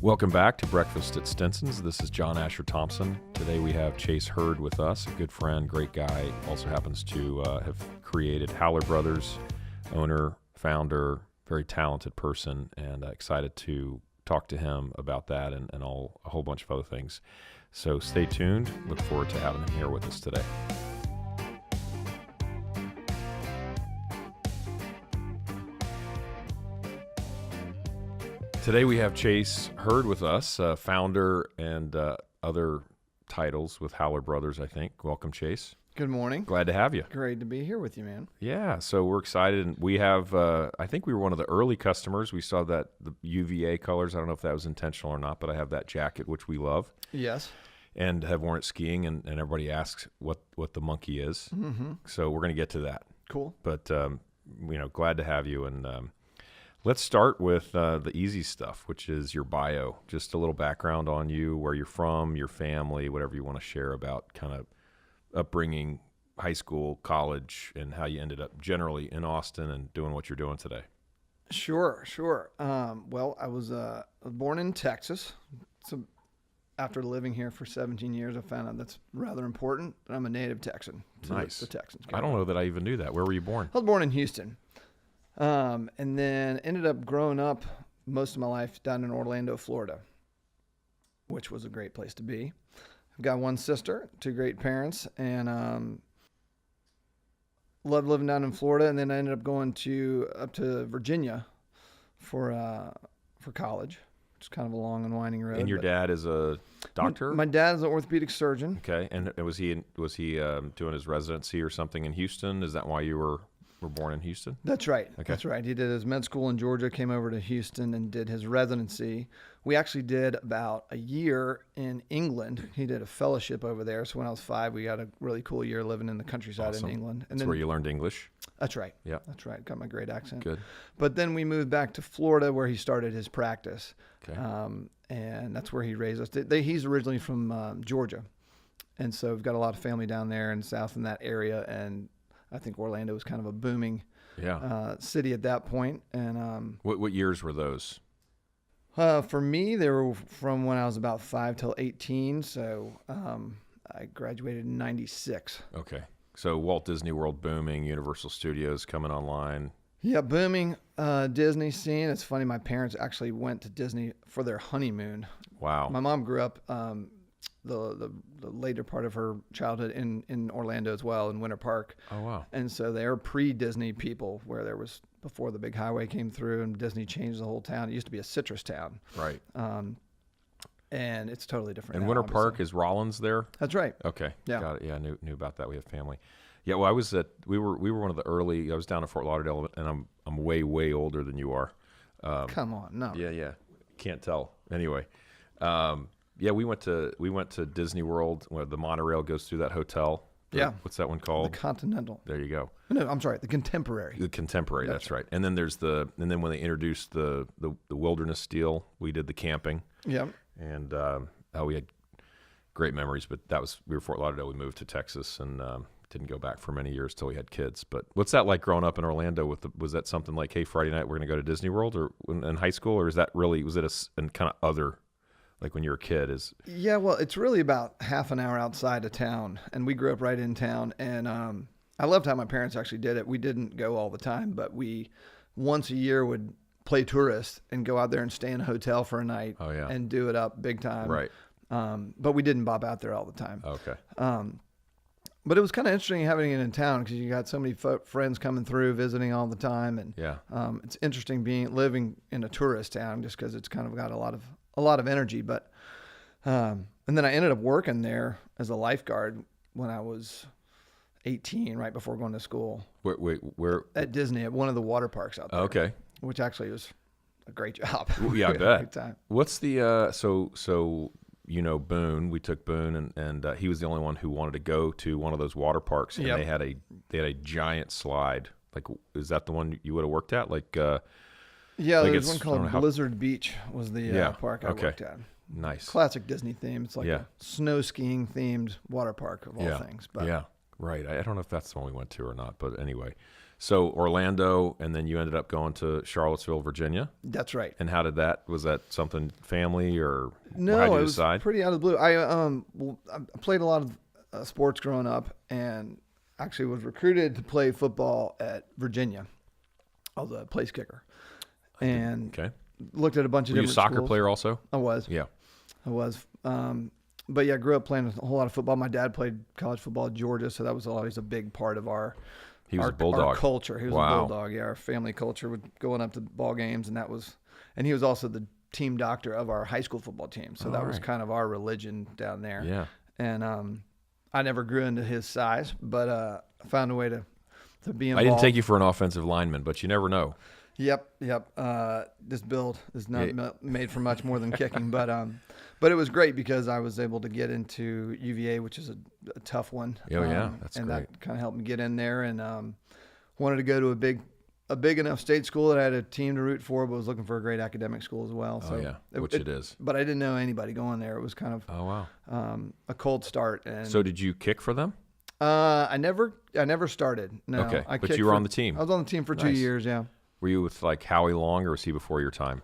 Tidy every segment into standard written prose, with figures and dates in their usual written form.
Welcome back to Breakfast at Stinson's. This is John Asher Thompson. Today we have Chase Hurd with us, a good friend, great guy. Also happens to have created Howler Brothers, owner, founder, very talented person, and excited to talk to him about that and a whole bunch of other things. So stay tuned. Look forward to having him here with us today. Today we have Chase Hurd with us, founder and other titles with Howler Brothers, I think. Welcome, Chase. Good morning. Glad to have you. Great to be here with you, man. Yeah, so we're excited. And we have, I think we were one of the early customers. We saw that the UVA colors. I don't know if that was intentional or not, but I have that jacket, which we love. Yes. And have worn it skiing, and everybody asks what the monkey is. Mm-hmm. So we're going to get to that. Cool. But, glad to have you. And let's start with the easy stuff, which is your bio. Just a little background on you, where you're from, your family, whatever you want to share about kind of upbringing, high school, college, and how you ended up generally in Austin and doing what you're doing today. Sure. Well, I was born in Texas. So after living here for 17 years, I found out that's rather important. But I'm a native Texan. Nice. The Texans. I don't know that I even knew that. Where were you born? I was born in Houston. And then ended up growing up most of my life down in Orlando, Florida, which was a great place to be. I've got one sister, two great parents, and loved living down in Florida. And then I ended up going up to Virginia for college, which is kind of a long and winding road. And your dad is a doctor? My dad is an orthopedic surgeon. Okay. And was he doing his residency or something in Houston? Is that why you were born in Houston? That's right. Okay. That's right. He did his med school in Georgia, came over to Houston and did his residency. We actually did about a year in England. He did a fellowship over there. So when I was 5, we had a really cool year living in the countryside in England. And that's where you learned English? That's right. Yeah. That's right. Got my great accent. Good. But then we moved back to Florida where he started his practice. Okay. And that's where he raised us. He's originally from Georgia. And so we've got a lot of family down there and south in that area. And I think Orlando was kind of a booming city at that point. And what years were those? For me, they were from when I was about 5 till 18. So I graduated in 96. Okay. So Walt Disney World booming, Universal Studios coming online. Yeah, booming Disney scene. It's funny, my parents actually went to Disney for their honeymoon. Wow. My mom grew up the later part of her childhood in Orlando as well, in Winter Park. Oh, wow. And so they are pre-Disney people, where there was, before the big highway came through and Disney changed the whole town. It used to be a citrus town. Right. And it's totally different And now, Winter obviously. Park, is Rollins there? That's right. Okay. Yeah. Got it. Yeah, I knew about that. We have family. Yeah, well, we were one of the early, I was down in Fort Lauderdale, and I'm way, way older than you are. Come on, no. Yeah. Can't tell. Anyway. Yeah, we went to Disney World, where the monorail goes through that hotel. What's that one called? The Continental. There you go. No, I'm sorry, the Contemporary. The Contemporary, that's right. And then then when they introduced the wilderness deal, we did the camping. Yeah. And we had great memories, but we were Fort Lauderdale. We moved to Texas and didn't go back for many years till we had kids. But what's that like growing up in Orlando? Was that something like, hey, Friday night we're going to go to Disney World, or in high school, or was it a kind of other? Like when you were a kid Yeah, well, it's really about half an hour outside of town, and we grew up right in town. And I loved how my parents actually did it. We didn't go all the time, but we once a year would play tourist and go out there and stay in a hotel for a night. Oh, yeah. And do it up big time. Right. But we didn't bob out there all the time. Okay. But it was kind of interesting having it in town, because you got so many friends coming through, visiting all the time. And it's interesting living in a tourist town, just because it's kind of got a lot of energy. But and then I ended up working there as a lifeguard when I was 18, right before going to school. Where? At Disney, at one of the water parks out there. Okay. Which actually was a great job. Yeah, I bet. Time. What's the so Boone? We took Boone, and he was the only one who wanted to go to one of those water parks, and they had a giant slide. Like, is that the one you would have worked at? Like. Yeah, there's one called Blizzard Beach was the park I worked at. Nice. Classic Disney theme. It's like a snow skiing themed water park of all things. But yeah, right. I don't know if that's the one we went to or not, but anyway. So Orlando, and then you ended up going to Charlottesville, Virginia. That's right. And how did that? Was that something family or No? How did you it was decide? pretty out of the blue. I played a lot of sports growing up, and actually was recruited to play football at Virginia. I was a place kicker, and looked at a bunch of Were you different a soccer schools. player also? I was. Yeah. I was. But yeah, I grew up playing a whole lot of football. My dad played college football at Georgia, so that was always a big part of He was a bulldog. our culture. He was Wow. a bulldog. Yeah, our family culture with going up to ball games, and he was also the team doctor of our high school football team. So that was kind of our religion down there. Yeah. And I never grew into his size, but I found a way to be involved. I didn't take you for an offensive lineman, but you never know. Yep. This build is not made for much more than kicking, but it was great because I was able to get into UVA, which is a tough one. Oh yeah, that's and great. that kind of helped me get in there, and wanted to go to a big enough state school that I had a team to root for, but was looking for a great academic school as well. So which it is. But I didn't know anybody going there. It was kind of a cold start. And so did you kick for them? I never started. No. Okay, but you were on the team. I was on the team for 2 years. Yeah. Were you with like Howie Long, or was he before your time?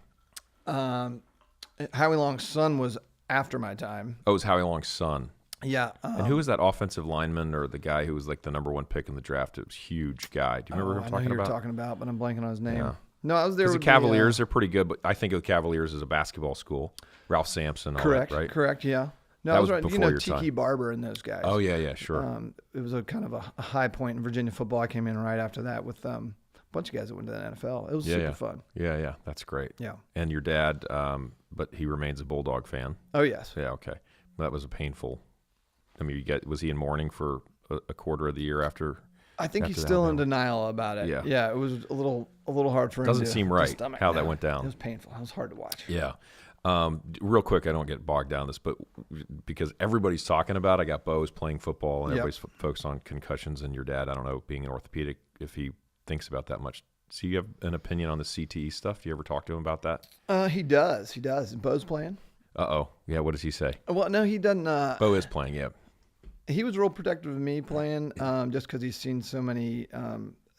Howie Long's son was after my time. Oh, it was Howie Long's son. Yeah. And who was that offensive lineman or the guy who was like the number one pick in the draft? It was a huge guy. Do you remember who I'm talking I know who about? you're talking about, but I'm blanking on his name. Yeah. No, I was there Because with the Cavaliers, they're pretty good, but I think of the Cavaliers as a basketball school. Ralph Sampson, all correct, that, right? Correct, yeah. No, That I was was right. before your Tiki time. Barber and those guys. Oh, yeah, sure. It was a kind of a high point in Virginia football. I came in right after that with a bunch of guys that went to the NFL. It was super fun. Yeah, that's great. Yeah. And your dad, but he remains a Bulldog fan. Oh, yes. Yeah, okay. That was a painful. I mean, was he in mourning for a quarter of the year after? I think he's still in denial about it. Yeah, it was a little hard for him. Doesn't seem right how that went down. It was painful. It was hard to watch. Yeah. Real quick, I don't get bogged down this, but because everybody's talking about, I got Bo's playing football and everybody's focused on concussions, and your dad, I don't know, being an orthopedic, if he thinks about that much. So you have an opinion on the CTE stuff? Do you ever talk to him about that? He does. Bo's playing. Uh-oh. Yeah, what does he say? Well, no, he doesn't. Bo is playing, yeah. He was real protective of me playing, just because he's seen so many,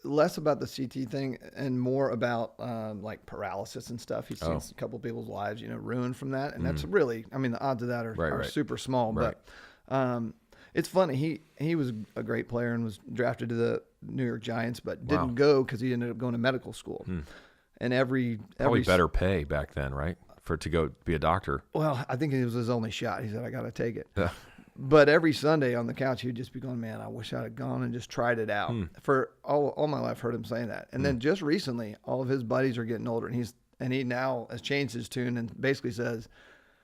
less about the CT thing and more about like paralysis and stuff. He's seen a couple of people's lives, ruined from that, and that's really, I mean, the odds of that are super small. Right. But it's funny. He was a great player and was drafted to the New York Giants, but didn't go because he ended up going to medical school. And every better pay back then, right? To go be a doctor. Well, I think it was his only shot. He said, "I got to take it." But every Sunday on the couch, he'd just be going, "Man, I wish I'd have gone and just tried it out." For all my life, heard him saying that. And then just recently, all of his buddies are getting older, and he now has changed his tune and basically says,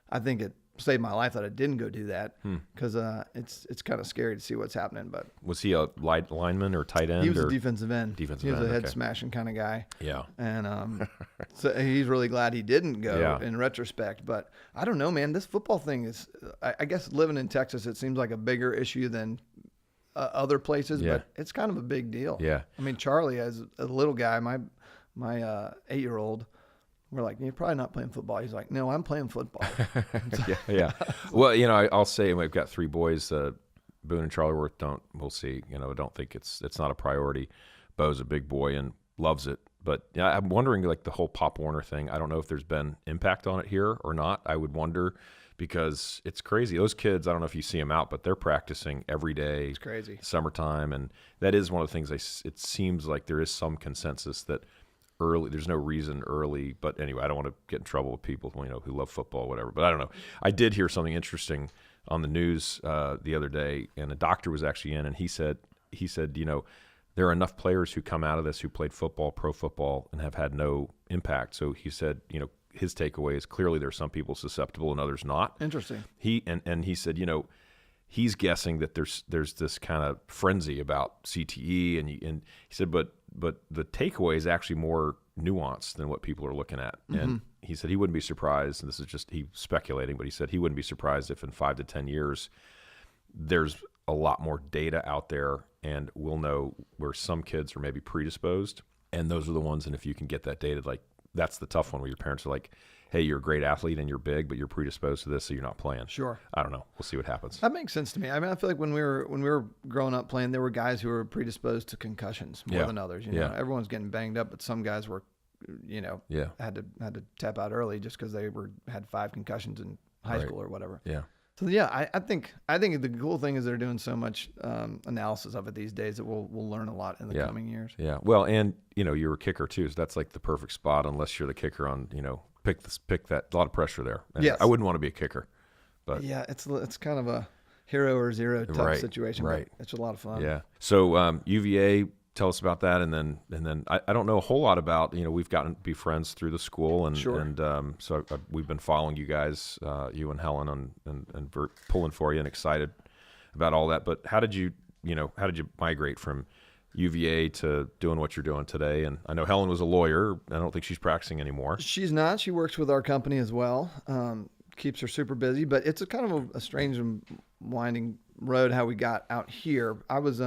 "I think it saved my life that I didn't go do that because it's kind of scary to see what's happening." But was he a lineman or tight end? He was a defensive end. He was a head okay. smashing kind of guy. Yeah. And so he's really glad he didn't go in retrospect. But I don't know, man. This football thing is, I guess living in Texas, it seems like a bigger issue than other places, but it's kind of a big deal. Yeah. I mean, Charlie, as a little guy, my 8-year-old, we're like, "You're probably not playing football." He's like, "No, I'm playing football." Yeah. Well, I'll say we've got 3 boys. Boone and Charlie Worth we'll see. I don't think it's not a priority. Bo's a big boy and loves it. But I'm wondering, like the whole Pop Warner thing, I don't know if there's been impact on it here or not. I would wonder because it's crazy. Those kids, I don't know if you see them out, but they're practicing every day. It's crazy. Summertime. And that is one of the things it seems like there is some consensus that early, there's no reason early, but anyway, I don't want to get in trouble with people who love football or whatever, but I don't know. I did hear something interesting on the news the other day, and a doctor was actually in, and he said there are enough players who come out of this who played football, pro football, and have had no impact. So he said, his takeaway is clearly there are some people susceptible and others not. Interesting. He said, he's guessing that there's this kind of frenzy about CTE, and he said, but the takeaway is actually more nuanced than what people are looking at. And he said he wouldn't be surprised, and this is just he speculating, but he said he wouldn't be surprised if in 5 to 10 years there's a lot more data out there, and we'll know where some kids are maybe predisposed, and those are the ones. And if you can get that data, like that's the tough one where your parents are like, hey, you're a great athlete and you're big, but you're predisposed to this, so you're not playing. Sure. I don't know. We'll see what happens. That makes sense to me. I mean, I feel like when we were growing up playing, there were guys who were predisposed to concussions more than others. You know, everyone's getting banged up, but some guys were, had to tap out early just because they had 5 concussions in high school or whatever. Yeah. So yeah, I think the cool thing is they're doing so much analysis of it these days that we'll learn a lot in the coming years. Yeah. Well, and you're a kicker too, so that's like the perfect spot unless you're the kicker on, pick that, a lot of pressure there. And yes. I wouldn't want to be a kicker. But yeah, it's kind of a hero or zero type situation. Right. But it's a lot of fun. Yeah. So UVA, tell us about that, and then I don't know a whole lot about, we've gotten to be friends through the school, and sure. and so we've been following you guys, you and Helen, and pulling for you and excited about all that. But how did you migrate from UVA to doing what you're doing today? And I know Helen was a lawyer. I don't think she's practicing anymore. She's not. She works with our company as well. Keeps her super busy, but it's a kind of a strange and winding road how we got out here. I was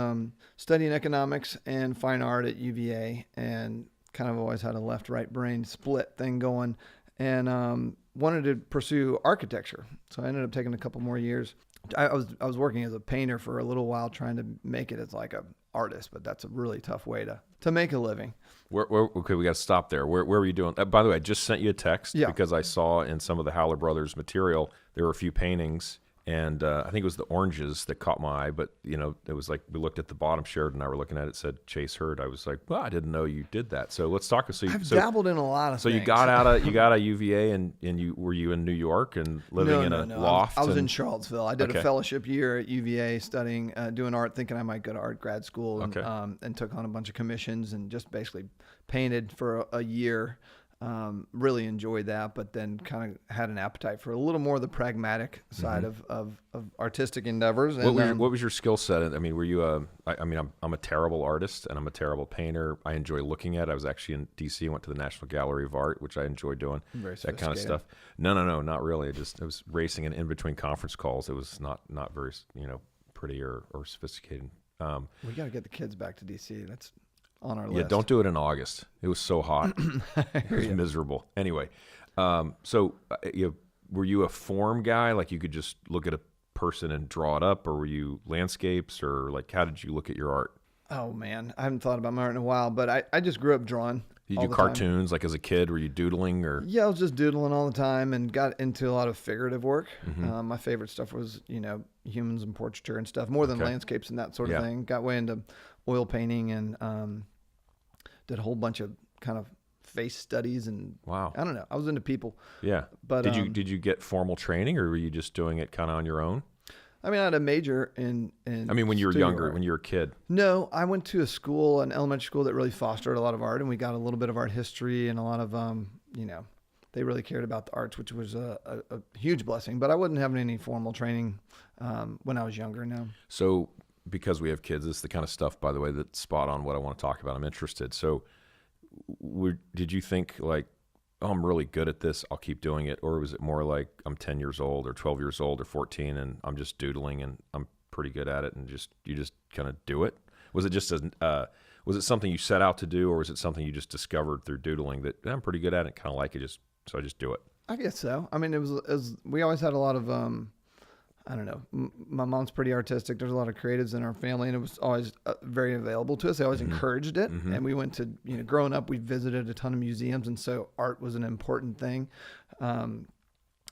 studying economics and fine art at UVA, and kind of always had a left-right brain split thing going, and wanted to pursue architecture. So I ended up taking a couple more years. I was working as a painter for a little while, trying to make it as like a artist, but that's a really tough way to make a living. Okay, we got to stop there. Where were you doing? By the way, I just sent you a text because I saw in some of the Howler Brothers material there were a few paintings, and I think it was the oranges that caught my eye. But it was like we looked at the bottom. Sheridan and I were looking at it. It said Chase Hurd. I was like, well, I didn't know you did that. So let's talk. I've dabbled in a lot of things. So you got out of UVA, and were you in New York and living in a loft? I was in Charlottesville. I did a fellowship year at UVA studying, doing art, thinking I might go to art grad school, and took on a bunch of commissions and just basically painted for a year. Really enjoyed that, but then kind of had an appetite for a little more of the pragmatic side of artistic endeavors. What was your skill set? I mean, were you I'm a terrible artist and I'm a terrible painter. I enjoy looking at it. I was actually in DC, went to the National Gallery of Art, which I enjoy doing. That kind of stuff. No, not really. I was racing in between conference calls. It was not very, pretty or sophisticated. We got to get the kids back to DC. That's on our list. Yeah, don't do it in August. It was so hot. It was miserable. Anyway, so were you a form guy? Like you could just look at a person and draw it up, or were you landscapes, or like how did you look at your art? Oh man, I haven't thought about my art in a while, but I just grew up drawing. You do cartoons like as a kid? Were you doodling or? Yeah, I was just doodling all the time and got into a lot of figurative work. My favorite stuff was humans and portraiture and stuff, more than landscapes and that sort of thing. Got way into oil painting and did a whole bunch of kind of face studies and I don't know. I was into people. Yeah. But did you get formal training, or were you just doing it kind of on your own? I mean, I had a major in I mean, when you were younger, when you were a kid. No, I went to an elementary school that really fostered a lot of art, and we got a little bit of art history and a lot of they really cared about the arts, which was a huge blessing. But I wasn't having any formal training when I was younger. No. So, because we have kids, this is the kind of stuff, by the way, that's spot on what I want to talk about. I'm interested. So did you think like, oh, I'm really good at this, I'll keep doing it? Or was it more like I'm 10 years old or 12 years old or 14 and I'm just doodling and I'm pretty good at it, and you just kind of do it? Was it just was it something you set out to do, or was it something you just discovered through doodling that I'm pretty good at it, kind of like it, so I just do it? I guess so. I mean, it was we always had a lot of I don't know. My mom's pretty artistic. There's a lot of creatives in our family, and it was always very available to us. They always encouraged it. And we went to, growing up, we visited a ton of museums, and so art was an important thing. And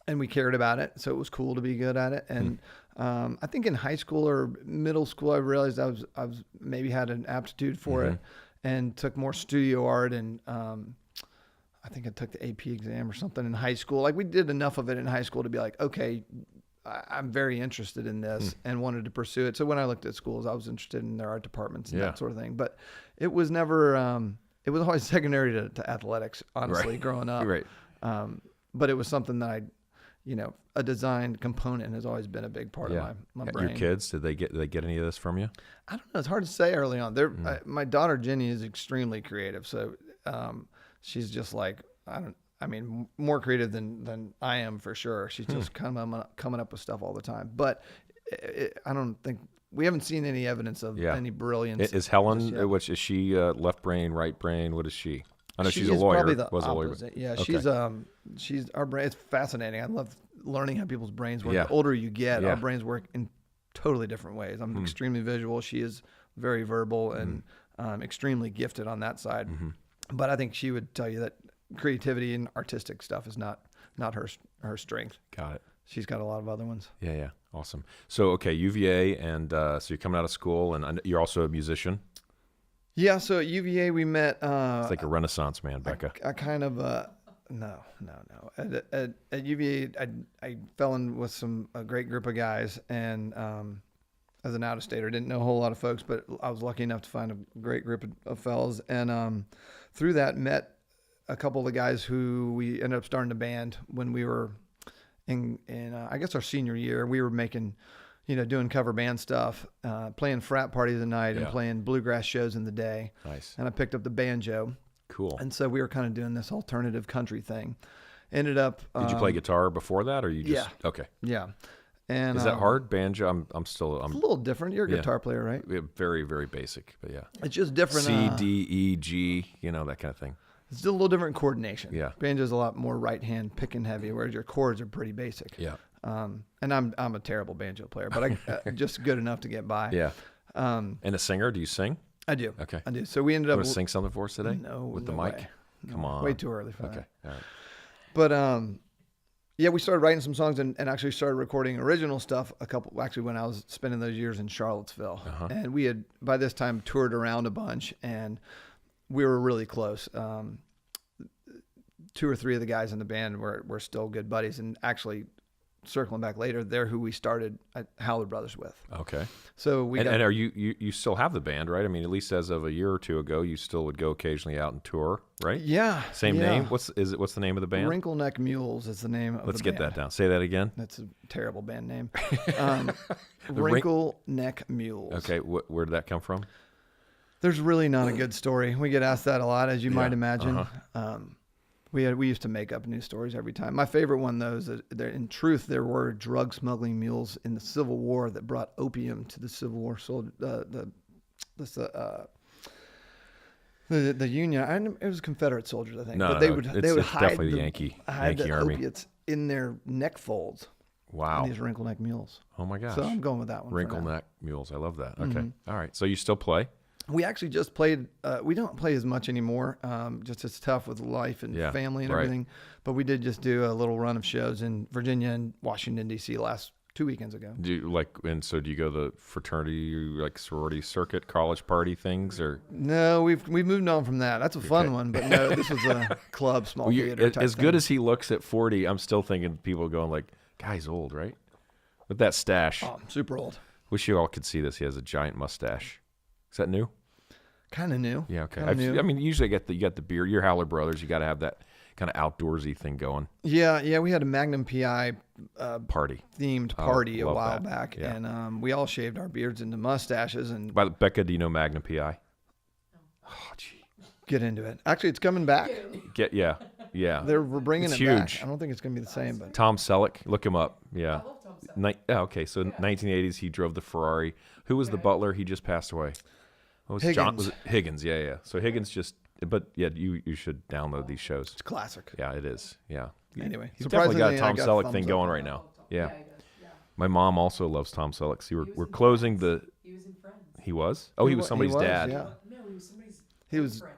we cared about it, so it was cool to be good at it. And I think in high school or middle school, I realized I was maybe had an aptitude for it, and took more studio art. And I think I took the AP exam or something in high school. Like we did enough of it in high school to be like, okay, I'm very interested in this and wanted to pursue it. So when I looked at schools, I was interested in their art departments and that sort of thing. But it was never, it was always secondary to athletics, honestly, growing up. Right. But it was something that a design component has always been a big part of my brain. Your kids, did they get any of this from you? I don't know. It's hard to say early on. My daughter, Jenny, is extremely creative. So she's just like, more creative than I am for sure. She's just coming up with stuff all the time. But I don't think we haven't seen any evidence of any brilliance. Is Helen? Which is she? Left brain, right brain? What is she? I know she's a lawyer. Probably the was a lawyer. opposite. Yeah, Okay. she's our brain. It's fascinating. I love learning how people's brains work. Yeah. The older you get, Yeah. our brains work in totally different ways. I'm extremely visual. She is very verbal and extremely gifted on that side. But I think she would tell you that creativity and artistic stuff is not her strength. Got it. She's got a lot of other ones. Yeah. Awesome. So, okay, UVA, and so you're coming out of school, and you're also a musician. Yeah, so at UVA we met. It's like a Renaissance man, Becca. I kind of no. At UVA, I fell in with a great group of guys, and as an out-of-stater, didn't know a whole lot of folks, but I was lucky enough to find a great group of fellas, and through that met a couple of the guys who we ended up starting a band when we were in I guess our senior year. We were making, doing cover band stuff, playing frat parties at night and playing bluegrass shows in the day. Nice. And I picked up the banjo. Cool. And so we were kind of doing this alternative country thing. Ended up. Did you play guitar before that, or you just? Yeah. Okay. Yeah. And is that hard? Banjo? It's a little different. You're a guitar player, right? Very, very basic, but yeah. It's just different. C, D, E, G, that kind of thing. It's still a little different coordination. Yeah. Banjo's a lot more right hand picking heavy, whereas your chords are pretty basic. Yeah. And I'm a terrible banjo player, but I just good enough to get by. Yeah. And a singer? Do you sing? I do. Okay. I do. So we ended up. Want to sing something for us today? No. With the no mic? way. Come on. Way too early for that. Okay. All right. But yeah, we started writing some songs and actually started recording original stuff when I was spending those years in Charlottesville. And we had by this time toured around a bunch, and we were really close. 2 or 3 of the guys in the band were still good buddies, and actually circling back later, they're who we started at Howler Brothers with. Okay. So and are you still have the band, right? I mean, at least as of a year or two ago, you still would go occasionally out and tour, right? Yeah. Same name? What's the name of the band? Wrinkle Neck Mules is the name of Let's the get band. that down. Say that again. That's a terrible band name. Wrinkle Neck Mules. Okay. Where did that come from? There's really not a good story. We get asked that a lot, as you might imagine. We used to make up new stories every time. My favorite one, though, is that in truth, there were drug smuggling mules in the Civil War that brought opium to the Civil War soldiers. The Union. It was Confederate soldiers, I think. No, but they would hide definitely the Yankee the Army. opiates in their neck folds. Wow. These Wrinkle Neck Mules. Oh my gosh. So I'm going with that one. Wrinkle Neck Mules. I love that. Okay. All right. So you still play? We actually just played. We don't play as much anymore. Just it's tough with life and family and everything. But we did just do a little run of shows in Virginia and Washington D.C. last 2 weekends ago. Do you go the fraternity, sorority circuit, college party things, or? No, we've moved on from that. That's a fun one, but no, this was a club, small theater type as thing. good as he looks at 40, I'm still thinking people going like, guy's old, right? With that stash. Oh, super old. Wish you all could see this. He has a giant mustache. Is that new? Kind of new. Yeah, okay. New. I mean, usually you got the beard. You're Howler Brothers. You got to have that kind of outdoorsy thing going. Yeah. We had a Magnum PI party themed party a while that. back, Yeah. and we all shaved our beards into mustaches. And by the Becca, do you know Magnum PI? Oh, gee. Get into it. Actually, it's coming back. Yeah. We're bringing it's it huge. back. I don't think it's going to be the same, but Tom Selleck, look him up. Yeah. I love Tom Selleck. Okay, so 1980s, he drove the Ferrari. Who was the butler? He just passed away. What was Higgins. John? Was it Higgins? Yeah. So Higgins you should download these shows. it's classic. Yeah, it is. Yeah. Anyway, He's definitely got a Tom surprisingly, I got Selleck thumbs thing up going on right that. now. Yeah, Yeah. he does. Yeah. My mom also loves Tom Selleck. See, He was we're in closing Friends. the. He was in Friends. He was. Oh, he was somebody's dad. Yeah. No, he was somebody's He was- friend.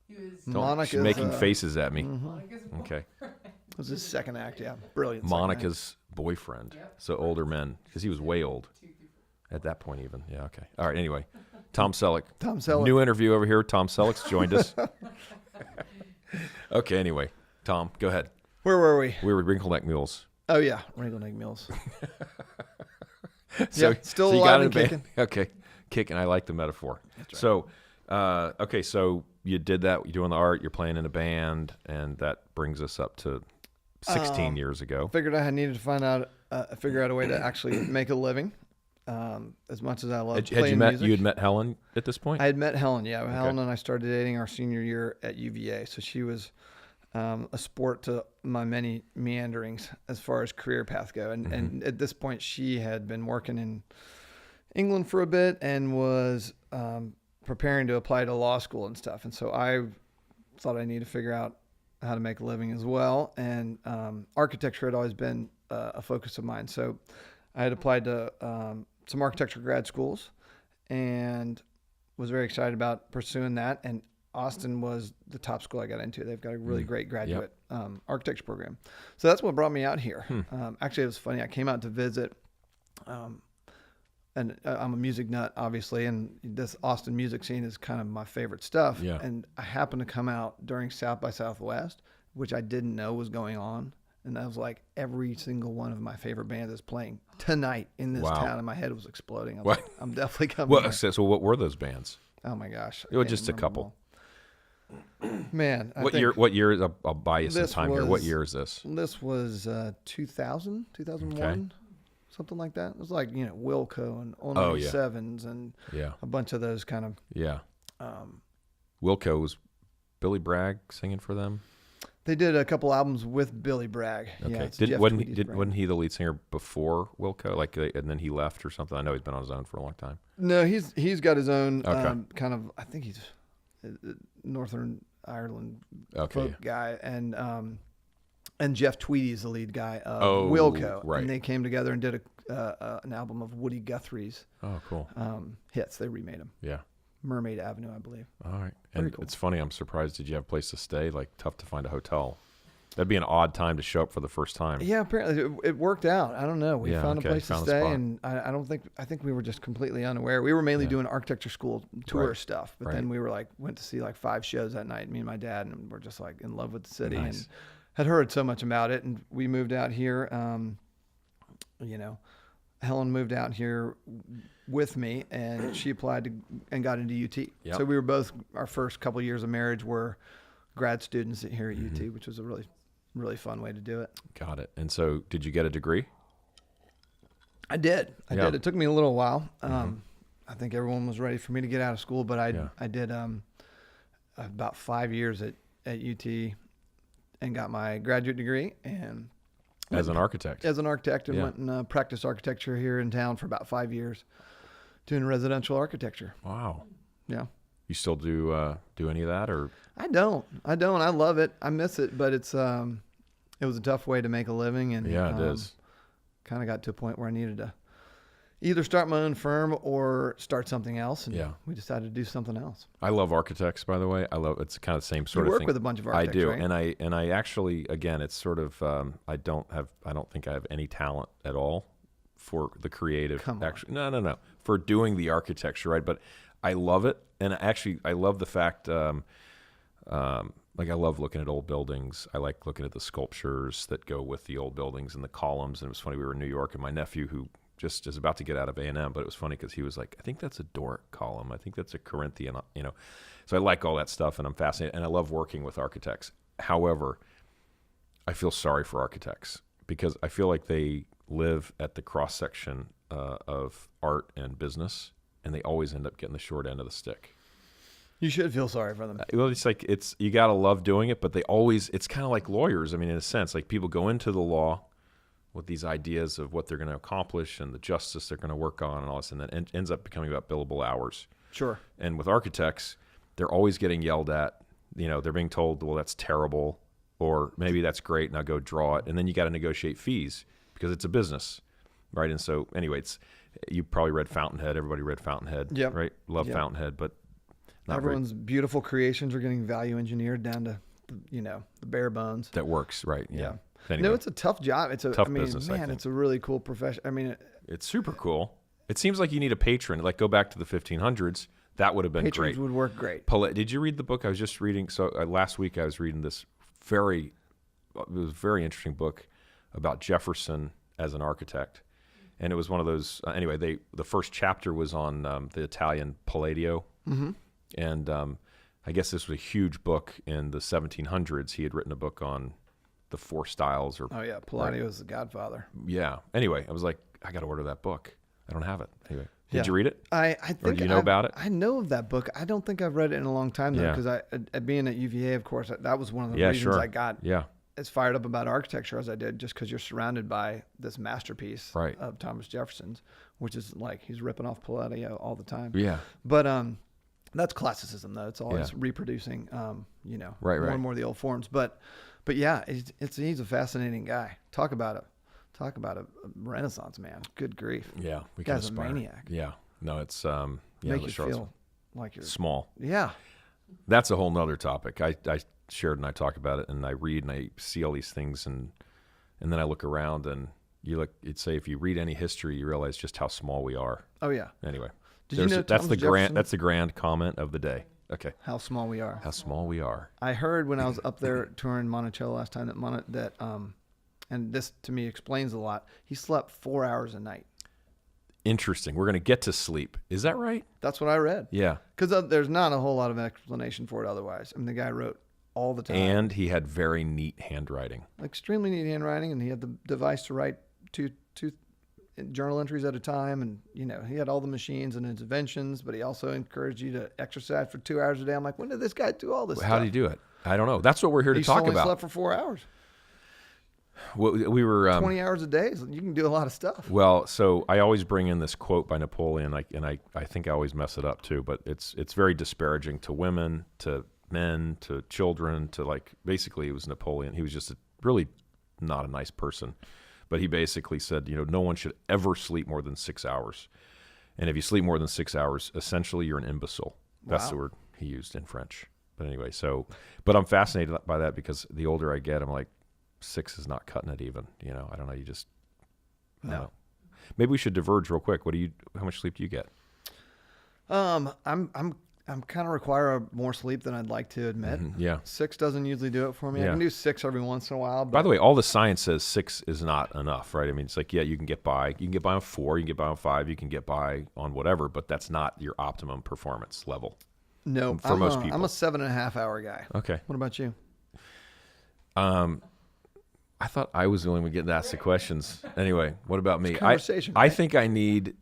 He was Don't- Monica's, she's making faces at me. Monica's Okay. It was his second act, yeah. Brilliant. second Monica's boyfriend. Yep. So older men, because he was way old 2 through 4. at that point even. Yeah, okay. All right, anyway. Tom Selleck. act. Tom Selleck. New interview over here. Tom Selleck's joined us. Okay, anyway. Tom, go ahead. Where were we? We were Wrinkle Neck Mules. Oh, yeah. Wrinkle Neck Mules. So, Yeah, still so you alive got and in a band- kicking. Okay, kicking. I like the metaphor. So, okay, so you did that. You're doing the art. You're playing in a band, and that brings us up to 16 years ago. Figured I needed to figure out a way to actually make a living. As much as I love Had playing you met? music. You had met Helen at this point. I had met Helen, yeah. Helen and I started dating our senior year at UVA. So she was a sport to my many meanderings as far as career path go. And at this point, she had been working in England for a bit and was preparing to apply to law school and stuff. And so I thought I needed to figure out how to make a living as well. And architecture had always been a focus of mine. So I had applied to some architecture grad schools and was very excited about pursuing that. And Austin was the top school I got into. They've got a really great graduate architecture program. So that's what brought me out here. Actually, it was funny. I came out to visit, and I'm a music nut, obviously, and this Austin music scene is kind of my favorite stuff. Yeah. And I happened to come out during South by Southwest, which I didn't know was going on. And I was like, every single one of my favorite bands is playing tonight in this town, and my head was exploding. I was like, I'm definitely coming. Well, so what were those bands? Oh my gosh, it was just a couple. Man, What year? I'll buy you some time here. What year is this? This was 2000, 2001, something like that. It was like Wilco and Only Sevens and a bunch of those kind of. Yeah. Wilco was Billy Bragg singing for them. They did a couple albums with Billy Bragg. Okay. Yeah, wasn't he the lead singer before Wilco? And then he left or something? I know he's been on his own for a long time. No, he's got his own kind of. I think he's Northern Ireland folk guy, and Jeff Tweedy is the lead guy of Wilco. Right. And they came together and did an album of Woody Guthrie's. Oh, cool. Hits. They remade them. Yeah. Mermaid Avenue, I believe. All right. Very And cool. it's funny, I'm surprised. Did you have a place to stay? Like, tough to find a hotel. That'd be an odd time to show up for the first time. Yeah, apparently it worked out. I don't know. We found a place to found a stay, spot. and I think we were just completely unaware. We were mainly doing architecture school tour stuff, but then we were went to see 5 shows that night, me and my dad, and we're just in love with the city and had heard so much about it, and we moved out here. Helen moved out here with me, and she applied and got into UT. Yep. So we were both, our first couple years of marriage were grad students here at UT, which was a really, really fun way to do it. Got it. And so did you get a degree? I did. It took me a little while. I think everyone was ready for me to get out of school, but I did about 5 years at UT and got my graduate degree and As an architect? As an architect, and went and practiced architecture here in town for about 5 years, doing residential architecture. Wow. Yeah. You still do any of that, or? I don't. I love it. I miss it, but it was a tough way to make a living, and Yeah, it is. Kind of got to a point where I needed to either start my own firm or start something else, and we decided to do something else. I love architects, by the way. It's kind of the same sort you of thing. You work with a bunch of architects, I do, right? and I actually, again, it's sort of I don't think I have any talent at all for the creative. Come on. Actually, no, for doing the architecture, right? But I love it, and actually, I love the fact. I love looking at old buildings. I like looking at the sculptures that go with the old buildings and the columns. And it was funny, we were in New York, and my nephew, who just is about to get out of A&M, but it was funny because he was like, I think that's a Doric column. I think that's a Corinthian, So I like all that stuff, and I'm fascinated, and I love working with architects. However, I feel sorry for architects because I feel like they live at the cross-section of art and business, and they always end up getting the short end of the stick. You should feel sorry for them. Well, it's you gotta love doing it, but it's kind of like lawyers. I mean, in a sense, like people go into the law with these ideas of what they're going to accomplish and the justice they're going to work on and all this, and then it ends up becoming about billable hours. Sure. And with architects, they're always getting yelled at. They're being told, well, that's terrible, or maybe that's great, now go draw it. And then you got to negotiate fees because it's a business, right? And so anyway, you probably read Fountainhead. Everybody read Fountainhead, right? Love Fountainhead, but everyone's beautiful creations are getting value engineered down to, the bare bones. That works, right? Yeah. Anyway. No, it's a tough job. It's a tough business. Man, it's a really cool profession. I mean, it's super cool. It seems like you need a patron. Like go back to the 1500s. That would have been patrons great. Would work great. Did you read the book I was just reading? So last week I was reading this very interesting book about Jefferson as an architect, and it was one of those. Anyway, the first chapter was on the Italian Palladio. Mm-hmm. And I guess this was a huge book in the 1700s. He had written a book on the 4 styles. Palladio was the godfather. Yeah. Anyway, I was like, I got to order that book. I don't have it. Anyway, did you read it? I think. Or do you know about it? I know of that book. I don't think I've read it in a long time though, because being at UVA, of course, that was one of the reasons I got as fired up about architecture as I did, just because you're surrounded by this masterpiece of Thomas Jefferson's, which is like he's ripping off Palladio all the time. Yeah. But That's classicism, though. It's always reproducing, right. more and more of the old forms. But yeah, he's a fascinating guy. Talk about a Renaissance man. Good grief. Yeah, we Guy's can a aspire. maniac. Yeah, no, it's Make you feel like you're small. Yeah, that's a whole nother topic. I shared and I talk about it, and I read and I see all these things, and then I look around and you'd say if you read any history, you realize just how small we are. Oh yeah. Anyway. Did you know that's the Jefferson? That's the grand comment of the day. Okay. How small we are. How small we are. I heard when I was up there touring Monticello last time that and this to me explains a lot. He slept 4 hours a night. Interesting. We're going to get to sleep. Is that right? That's what I read. Yeah. Because there's not a whole lot of explanation for it otherwise. I mean, the guy wrote all the time. And he had very neat handwriting. Extremely neat handwriting, and he had the device to write two journal entries at a time, and he had all the machines and his inventions, but he also encouraged you to exercise for 2 hours a day. I'm like, when did this guy do all this stuff? How did he do it? I don't know. That's what we're here to talk about. He only slept for 4 hours. We were 20 hours a day. So you can do a lot of stuff. Well, so I always bring in this quote by Napoleon, and I think I always mess it up too, but it's very disparaging to women, to men, to children, to basically it was Napoleon. He was just really not a nice person. But he basically said, no one should ever sleep more than 6 hours. And if you sleep more than 6 hours, essentially you're an imbecile. That's the word he used in French. But anyway, but I'm fascinated by that because the older I get, I'm like, 6 is not cutting it even. I don't know. I don't know. Maybe we should diverge real quick. How much sleep do you get? I'm kind of require more sleep than I'd like to admit. Mm-hmm. Yeah. 6 doesn't usually do it for me. I can do 6 every once in a while. But by the way, all the science says 6 is not enough, right? I mean, it's like, you can get by. You can get by on 4. You can get by on 5. You can get by on whatever, but that's not your optimum performance level. No, for most people. I'm a 7.5 hour guy. Okay. What about you? I thought I was the only one getting asked the questions. Anyway, what about me? Conversation, I right? think I need.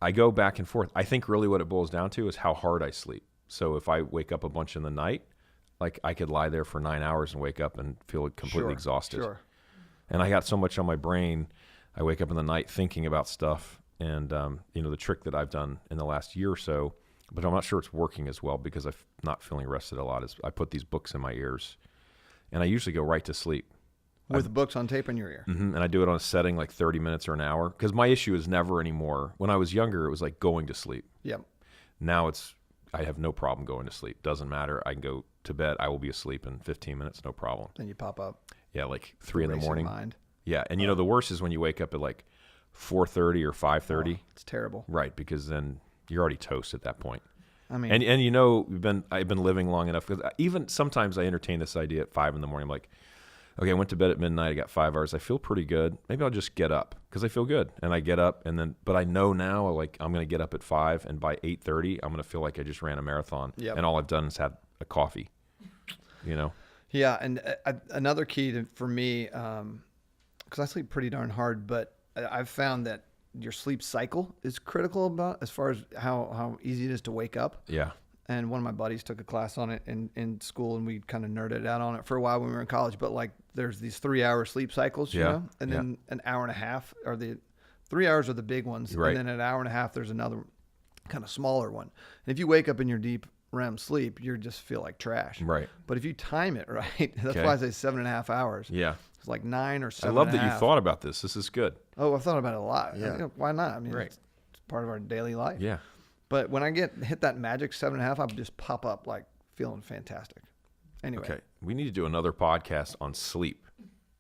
I go back and forth. I think really what it boils down to is how hard I sleep. So if I wake up a bunch in the night, I could lie there for 9 hours and wake up and feel completely exhausted. Sure. And I got so much on my brain. I wake up in the night thinking about stuff. And, the trick that I've done in the last year or so, but I'm not sure it's working as well because I'm not feeling rested a lot, is I put these books in my ears. And I usually go right to sleep. With books on tape in your ear. Mm-hmm, and I do it on a setting 30 minutes or an hour. Because my issue is never anymore. When I was younger, it was like going to sleep. Yep. Now I have no problem going to sleep. Doesn't matter. I can go to bed. I will be asleep in 15 minutes, no problem. Then you pop up. Yeah, 3 in the morning. Mind. Yeah, and the worst is when you wake up at 4:30 or 5:30. It's terrible. Right, because then you're already toast at that point. I mean, and I've been living long enough because even sometimes I entertain this idea at 5 in the morning. I'm like, okay, I went to bed at midnight. I got 5 hours. I feel pretty good. Maybe I'll just get up because I feel good. And I get up, but I know now I'm going to get up at 5, and by 8:30, I'm going to feel like I just ran a marathon. Yep. And all I've done is had a coffee. Yeah, and another key for me, because I sleep pretty darn hard, but I've found that your sleep cycle is critical about as far as how easy it is to wake up. Yeah. And one of my buddies took a class on it in school, and we kind of nerded out on it for a while when we were in college. But there's these 3 hour sleep cycles, and then an hour and a half are the 3 hours are the big ones, right. And then an hour and a half there's another kind of smaller one. And if you wake up in your deep REM sleep, you just feel like trash. Right. But if you time it right, that's why I say 7.5 hours. Yeah. It's 9 or 7. I love that you thought about this. This is good. Oh, I've thought about it a lot. Yeah. Why not? I mean, right. It's part of our daily life. Yeah. But when I hit that magic 7.5, I just pop up feeling fantastic. Anyway. Okay. We need to do another podcast on sleep.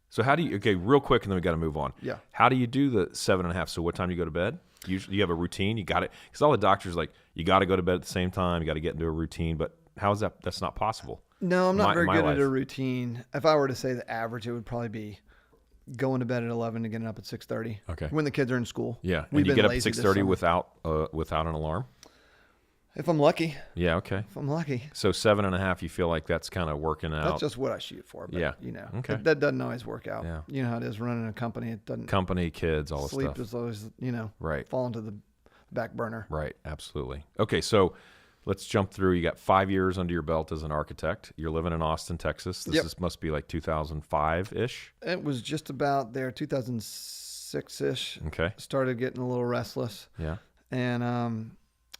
So how do you, real quick, and then we got to move on. Yeah. How do you do the 7.5? So what time do you go to bed? Usually you have a routine. You got it. Because all the doctors you got to go to bed at the same time. You got to get into a routine. But how is that? That's not possible. No, I'm not very good life. at a routine. If I were to say the average, it would probably be going to bed at 11 and getting up at 6:30. Okay. When the kids are in school. Yeah. We've and you been get up at lazy this 6:30 summer. without an alarm? If I'm lucky. Yeah, okay. If I'm lucky. So 7.5, you feel like that's kind of working out. That's just what I shoot for. But, yeah. Okay. That doesn't always work out. Yeah. You know how it is running a company. It doesn't. Company, kids, all the sleep stuff. is always, right. falling to the back burner. Right. Absolutely. Okay. So let's jump through. You got 5 years under your belt as an architect. You're living in Austin, Texas. This must be 2005-ish. It was just about there, 2006-ish. Okay. Started getting a little restless. Yeah. And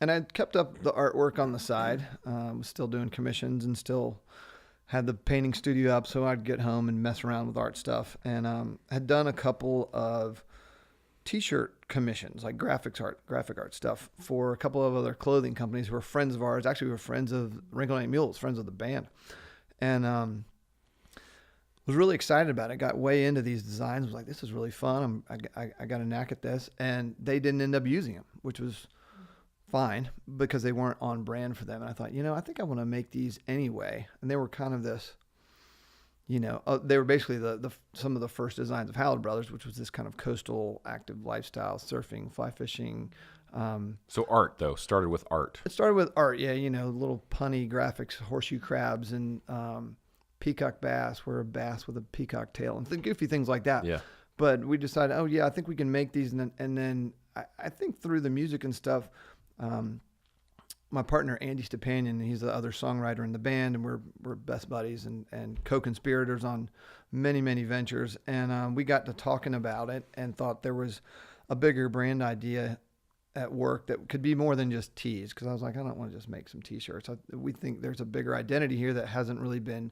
And I kept up the artwork on the side. Was still doing commissions and still had the painting studio up, so I'd get home and mess around with art stuff. And had done a couple of T-shirt commissions, like graphic art stuff for a couple of other clothing companies who were friends of ours. Actually, we were friends of Wrinkle Neck Mules, friends of the band, and was really excited about it. Got way into these designs. Was like, this is really fun. I got a knack at this, and they didn't end up using them, which was fine because they weren't on brand for them. And I thought, I think I want to make these anyway. And they were kind of this. They were basically some of the first designs of Howler Brothers, which was this kind of coastal active lifestyle, surfing, fly fishing. So art, though, started with art. It started with art, yeah. Little punny graphics, horseshoe crabs and peacock bass, where a bass with a peacock tail, and goofy things like that. Yeah. But we decided, I think we can make these. And then I think through the music and stuff, my partner, Andy Stepanian, he's the other songwriter in the band, and we're best buddies and co-conspirators on many, many ventures. And we got to talking about it and thought there was a bigger brand idea at work that could be more than just tees. Because I was like, I don't want to just make some T-shirts. We think there's a bigger identity here that hasn't really been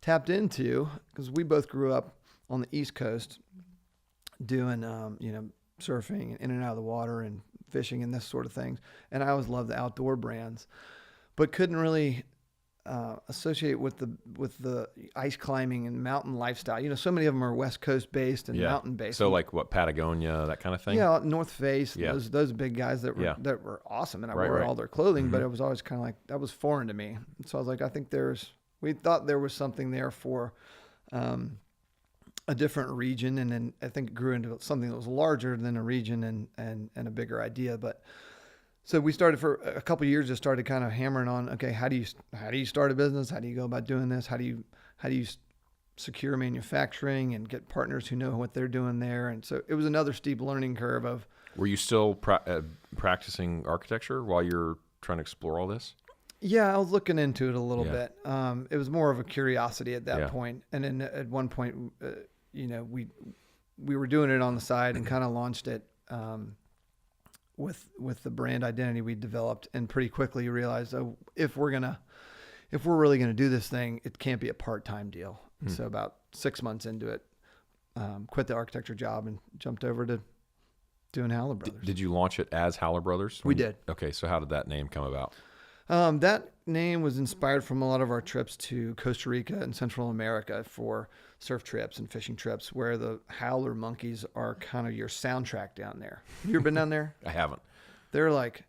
tapped into, because we both grew up on the East Coast doing, surfing and in and out of the water and fishing and this sort of things. And I always loved the outdoor brands, but couldn't really associate with the ice climbing and mountain lifestyle. So many of them are West Coast based and mountain based. So like what, Patagonia, that kind of thing? Yeah, North Face, those big guys that were awesome, and I wore all their clothing, but it was always kind of like, that was foreign to me. So I was like, we thought there was something there for a different region, and then I think it grew into something that was larger than a region and a bigger idea. But so we started for a couple of years, just started kind of hammering on, okay, how do you start a business? How do you go about doing this? How do you secure manufacturing and get partners who know what they're doing there? And so it was another steep learning curve of. Were you still practicing architecture while you're trying to explore all this? Yeah, I was looking into it a little bit. It was more of a curiosity at that point. And then at one point, we were doing it on the side and kind of launched it with the brand identity we developed, and pretty quickly realized, if we're really gonna do this thing, it can't be a part-time deal. So about 6 months into it, quit the architecture job and jumped over to doing Howler Brothers. Did you launch it as Howler Brothers? We did. Okay, so how did that name come about? That name was inspired from a lot of our trips to Costa Rica and Central America for surf trips and fishing trips, where the howler monkeys are kind of your soundtrack down there. You ever been down there? I haven't. They're like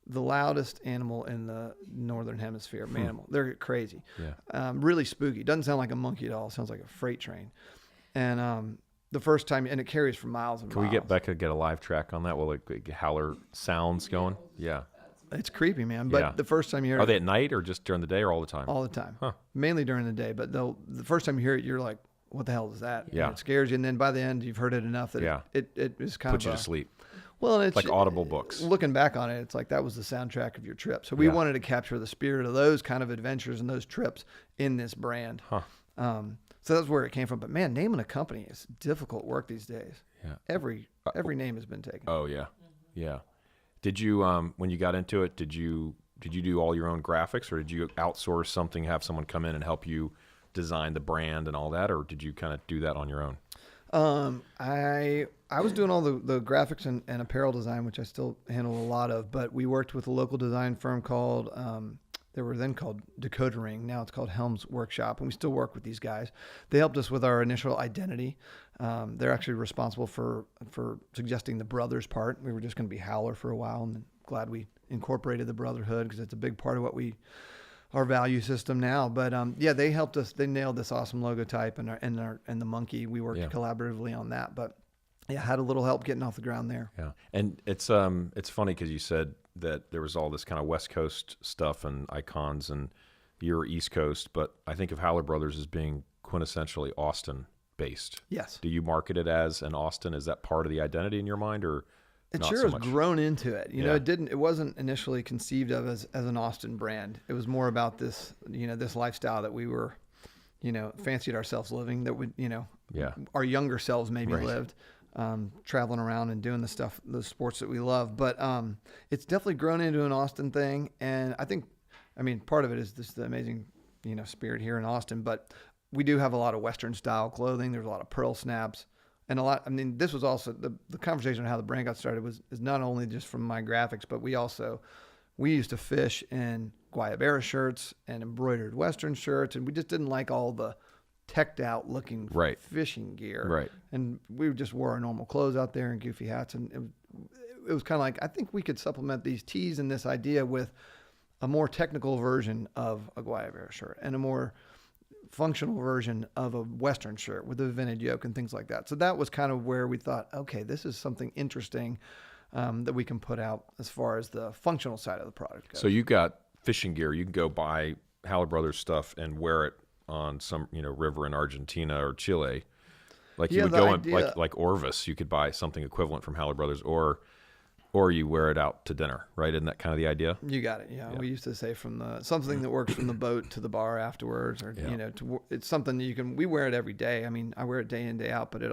the loudest animal in the northern hemisphere, mammal. They're crazy. Yeah. Really spooky. Doesn't sound like a monkey at all. It sounds like a freight train. And the first time, and it carries for miles and miles. Can we get Becca get a live track on that? Will it howler sounds going? Yeah. It's creepy, man. But the first time you hear it. Are they at night or just during the day or all the time? All the time. Huh. Mainly during the day. But the first time you hear it, you're like, what the hell is that? Yeah. And it scares you. And then by the end, you've heard it enough that it is kind Put of you to sleep. Well, it's like audible books. Looking back on it, it's like that was the soundtrack of your trip. So we wanted to capture the spirit of those kind of adventures and those trips in this brand. Huh. So that's where it came from. But man, naming a company is difficult work these days. Yeah. Every name has been taken. Oh yeah. Yeah. Did you when you got into it, did you do all your own graphics, or did you outsource something, have someone come in and help you design the brand and all that, or did you kind of do that on your own? I was doing all the graphics and apparel design, which I still handle a lot of, but we worked with a local design firm called, they were then called Dakota Ring. Now it's called Helms Workshop, and we still work with these guys. They helped us with our initial identity. They're actually responsible for suggesting the brothers part. We were just going to be Howler for a while, and glad we incorporated the brotherhood because it's a big part of what our value system now. But they helped us. They nailed this awesome logo type and the monkey. We worked collaboratively on that, but had a little help getting off the ground there. Yeah, and it's funny because you said that there was all this kind of West Coast stuff and icons, and you're East Coast, but I think of Howler Brothers as being quintessentially Austin based. Yes. Do you market it as an Austin? Is that part of the identity in your mind, or? It sure has grown into it. You know, it wasn't initially conceived of as an Austin brand. It was more about this, this lifestyle that we were, fancied ourselves living, that would, our younger selves maybe lived. traveling around and doing the sports that we love. But it's definitely grown into an Austin thing. And part of it is just the amazing, spirit here in Austin. But we do have a lot of Western style clothing. There's a lot of pearl snaps. And this was also the conversation on how the brand got started is not only just from my graphics, but we used to fish in Guayabera shirts and embroidered Western shirts. And we just didn't like all the teched out looking fishing gear. Right. And we just wore our normal clothes out there and goofy hats. And it was kind of like, I think we could supplement these tees and this idea with a more technical version of a Guayabera shirt and a more functional version of a Western shirt with a vintage yoke and things like that. So that was kind of where we thought, okay, this is something interesting that we can put out as far as the functional side of the product goes. So you got fishing gear. You can go buy Howler Brothers stuff and wear it on some river in Argentina or Chile. Like you would go in like Orvis, you could buy something equivalent from Howler Brothers, or you wear it out to dinner, right? Isn't that kind of the idea? You got it. Yeah. We used to say something that works from the boat to the bar afterwards, or it's something that we wear it every day. I mean, I wear it day in, day out, but it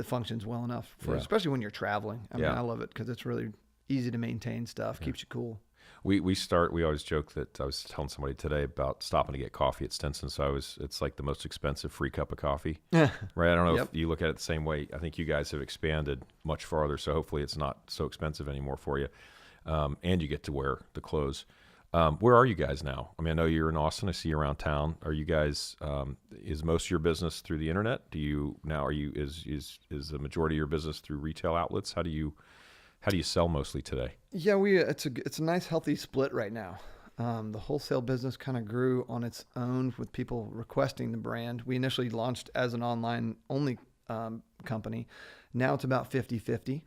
functions well enough especially when you're traveling. I love it because it's really easy to maintain stuff, keeps you cool. We always joke that I was telling somebody today about stopping to get coffee at Stinson. So it's like the most expensive free cup of coffee, right? I don't know if you look at it the same way. I think you guys have expanded much farther, so hopefully it's not so expensive anymore for you. And you get to wear the clothes. Where are you guys now? I mean, I know you're in Austin. I see you around town. Are you guys, is most of your business through the internet? Is the majority of your business through retail outlets? How do you sell mostly today? Yeah, it's a nice healthy split right now. The wholesale business kind of grew on its own with people requesting the brand. We initially launched as an online only company. Now it's about 50-50.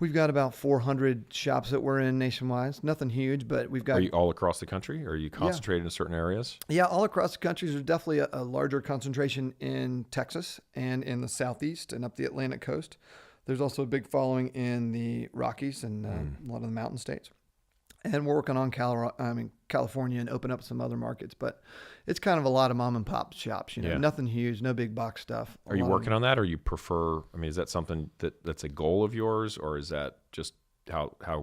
We've got about 400 shops that we're in nationwide. Nothing huge, but we've got... Are you all across the country? Or are you concentrated in certain areas? Yeah, all across the country. There's definitely a larger concentration in Texas and in the Southeast and up the Atlantic coast. There's also a big following in the Rockies and a lot of the mountain states. And we're working on California and open up some other markets. But it's kind of a lot of mom and pop shops, nothing huge, no big box stuff. Are you working on that, or you prefer, is that something that's a goal of yours, or is that just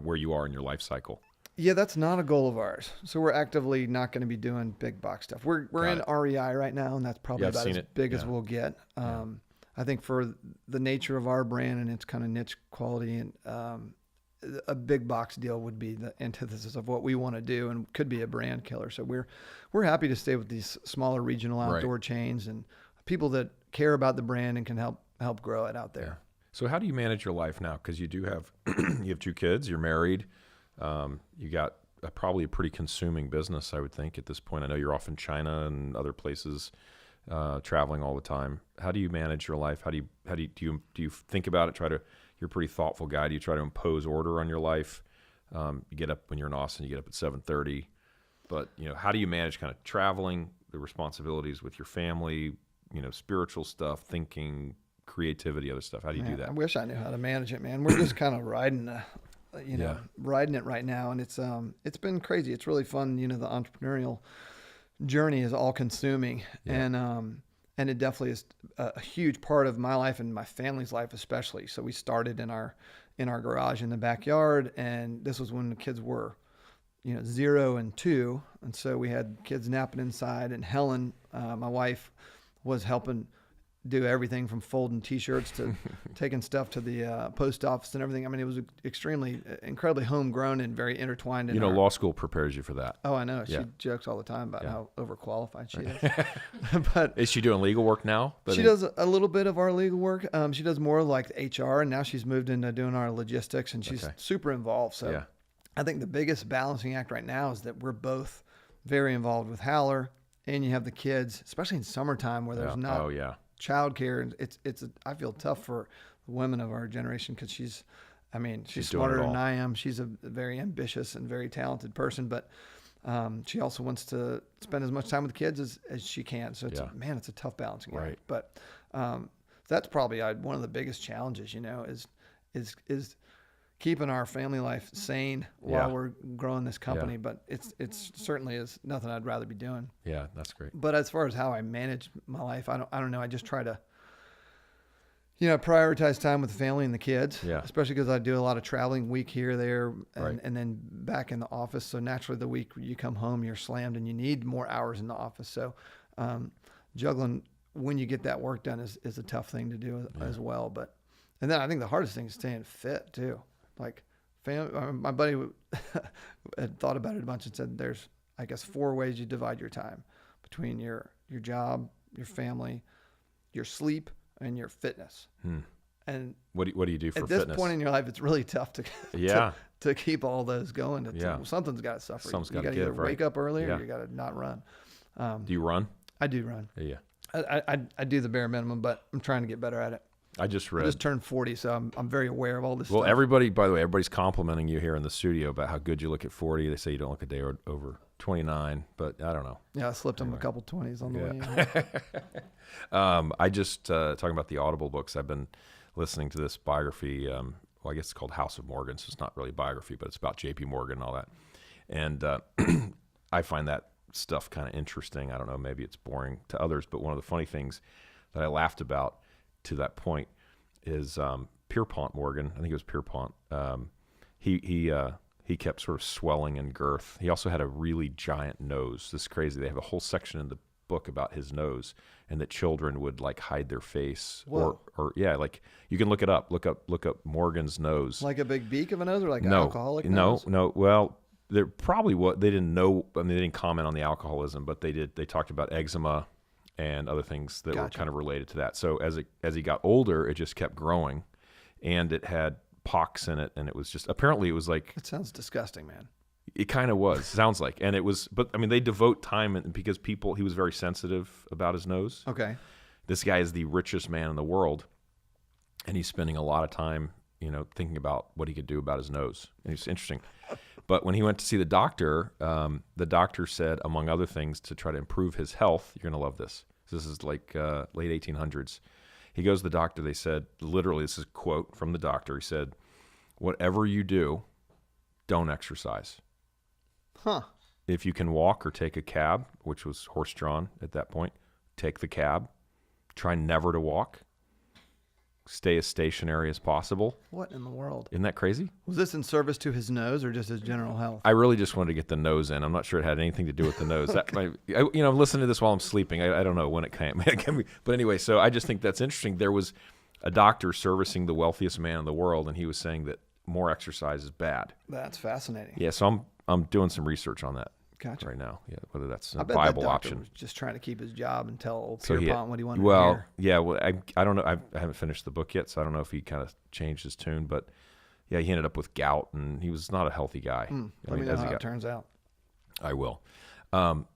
where you are in your life cycle? Yeah, that's not a goal of ours. So we're actively not going to be doing big box stuff. We're in REI right now, and that's probably about as big as we'll get. I think for the nature of our brand and its kind of niche quality, and a big box deal would be the antithesis of what we want to do, and could be a brand killer. So we're happy to stay with these smaller regional outdoor chains and people that care about the brand and can help grow it out there. Yeah. So how do you manage your life now? Because you do have you have 2 kids, you're married, you got probably a pretty consuming business, I would think, at this point. I know you're off in China and other places. Traveling all the time. How do you manage your life? How do you think about it? You're a pretty thoughtful guy. Do you try to impose order on your life? You get up when you're in Austin, you get up at 7:30, but how do you manage kind of traveling, the responsibilities with your family, spiritual stuff, thinking, creativity, other stuff? How do you do that? I wish I knew how to manage it, man. We're just kind of riding it right now. And it's been crazy. It's really fun. The entrepreneurial journey is all consuming, and it definitely is a huge part of my life and my family's life, especially. So we started in our garage in the backyard, and this was when the kids were 0 and 2, and so we had kids napping inside, and Helen, my wife, was helping do everything from folding T-shirts to taking stuff to the post office and everything. It was incredibly homegrown and very intertwined. Law school prepares you for that. Oh, I know. She jokes all the time about how overqualified she is. But is she doing legal work now? She does a little bit of our legal work. She does more like HR, and now she's moved into doing our logistics, and she's super involved. So I think the biggest balancing act right now is that we're both very involved with Howler, and you have the kids, especially in summertime where there's not... childcare, and I feel tough for the women of our generation, because she's smarter than I am. She's a very ambitious and very talented person, but she also wants to spend as much time with the kids as she can. So it's a tough balancing act. But that's probably one of the biggest challenges, is keeping our family life sane while we're growing this company. But it's certainly is nothing I'd rather be doing. Yeah, that's great. But as far as how I manage my life, I don't know. I just try to, Prioritize time with the family and the kids. Yeah. Especially because I do a lot of traveling, week here, there, and, Right. and then back in the office. So naturally, the week you come home, you're slammed, and you need more hours in the office. So juggling when you get that work done is a tough thing to do as well. And then I think the hardest thing is staying fit too. Like my buddy had thought about it a bunch and said there's, I guess, 4 ways you divide your time between your job, your family, your sleep, and your fitness. And What do you do for at this fitness? point in your life, it's really tough to Yeah. to keep all those going. Something's got to suffer. Something's You gotta got to give, either right? wake up early Yeah. or you got to not run. Do you run? I do run. Yeah. I do the bare minimum, but I'm trying to get better at it. I just I read. just turned 40, so I'm very aware of all this Well, stuff. everybody's complimenting you here in the studio about how good you look at 40. They say you don't look a day over 29, but I don't know. Yeah, I slipped them a couple 20s on the way in. I just talking about the Audible books. I've been listening to this biography. Well, I guess it's called House of Morgan, so it's not really a biography, but it's about J.P. Morgan and all that. And I find that stuff kind of interesting. I don't know, maybe it's boring to others, but one of the funny things that I laughed about to that point is Pierpont Morgan. I think it was Pierpont. He kept sort of swelling in girth. He also had a really giant nose. This is crazy. They have a whole section in the book about his nose, and that children would like hide their face. Whoa. or like you can look it up. Look up Morgan's nose. Like a big beak of a nose or like an No, alcoholic no, nose? no. Well, they're probably they didn't know. I mean, they didn't comment on the alcoholism, but they did. They talked about eczema and other things that were kind of related to that. So as he got older, it just kept growing, and it had pox in it, and it was just apparently it was like It sounds disgusting, man. it kind of was sounds like, and it was. But I mean, they devote time because he was very sensitive about his nose. Okay. This guy is the richest man in the world, and he's spending a lot of time, thinking about what he could do about his nose. And it's interesting. But when he went to see the doctor said, among other things, to try to improve his health, you're going to love this. This is like late 1800s. He goes to the doctor. They said, literally, this is a quote from the doctor. He said, whatever you do, don't exercise. Huh. If you can walk or take a cab, which was horse-drawn at that point, take the cab. Try never to walk. Stay as stationary as possible. What in the world? Isn't that crazy? Was this in service to his nose or just his general health? I really just wanted to get the nose in. I'm not sure it had anything to do with the nose. I'm listening to this while I'm sleeping. I don't know when it came. But anyway, so I just think that's interesting. There was a doctor servicing the wealthiest man in the world, and he was saying that more exercise is bad. That's fascinating. Yeah, so I'm doing some research on that Gotcha. right now. Yeah, whether that's a I bet viable that doctor option. was just trying to keep his job and tell old So Pierpont what he wanted well, to hear. yeah, well, I don't know. I haven't finished the book yet, so I don't know if he kind of changed his tune. But yeah, he ended up with gout, and he was not a healthy guy. Let me know how it turns out. I will.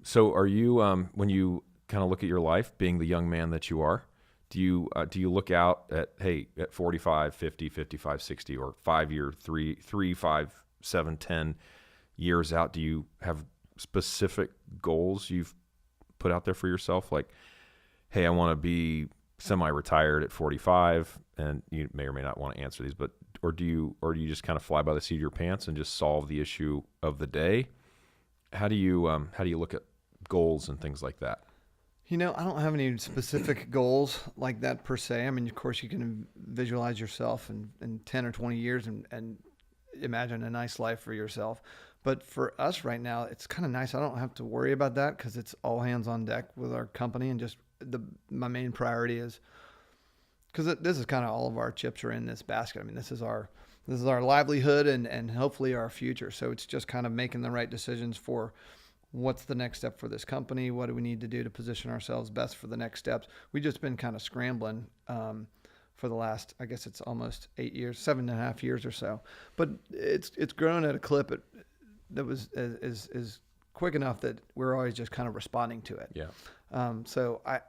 So are you, when you kind of look at your life, being the young man that you are, do you look out at 45, 50, 55, 60, or 5 year, 3, 5, 7, 10 years out? Do you have specific goals you've put out there for yourself? Like, hey, I want to be semi-retired at 45, and you may or may not want to answer these, but or do you just kind of fly by the seat of your pants and just solve the issue of the day? How do you look at goals and things like that? I don't have any specific goals like that per se. I mean, of course, you can visualize yourself in 10 or 20 years and imagine a nice life for yourself. But for us right now, it's kind of nice. I don't have to worry about that because it's all hands on deck with our company. And just my main priority is, because this is kind of all of our chips are in this basket. I mean, this is our livelihood and hopefully our future. So it's just kind of making the right decisions for what's the next step for this company? What do we need to do to position ourselves best for the next steps? We've just been kind of scrambling for the last, I guess it's almost 8 years, 7.5 years or so. But it's grown at a clip that was is quick enough that we're always just kind of responding to it. Yeah. So I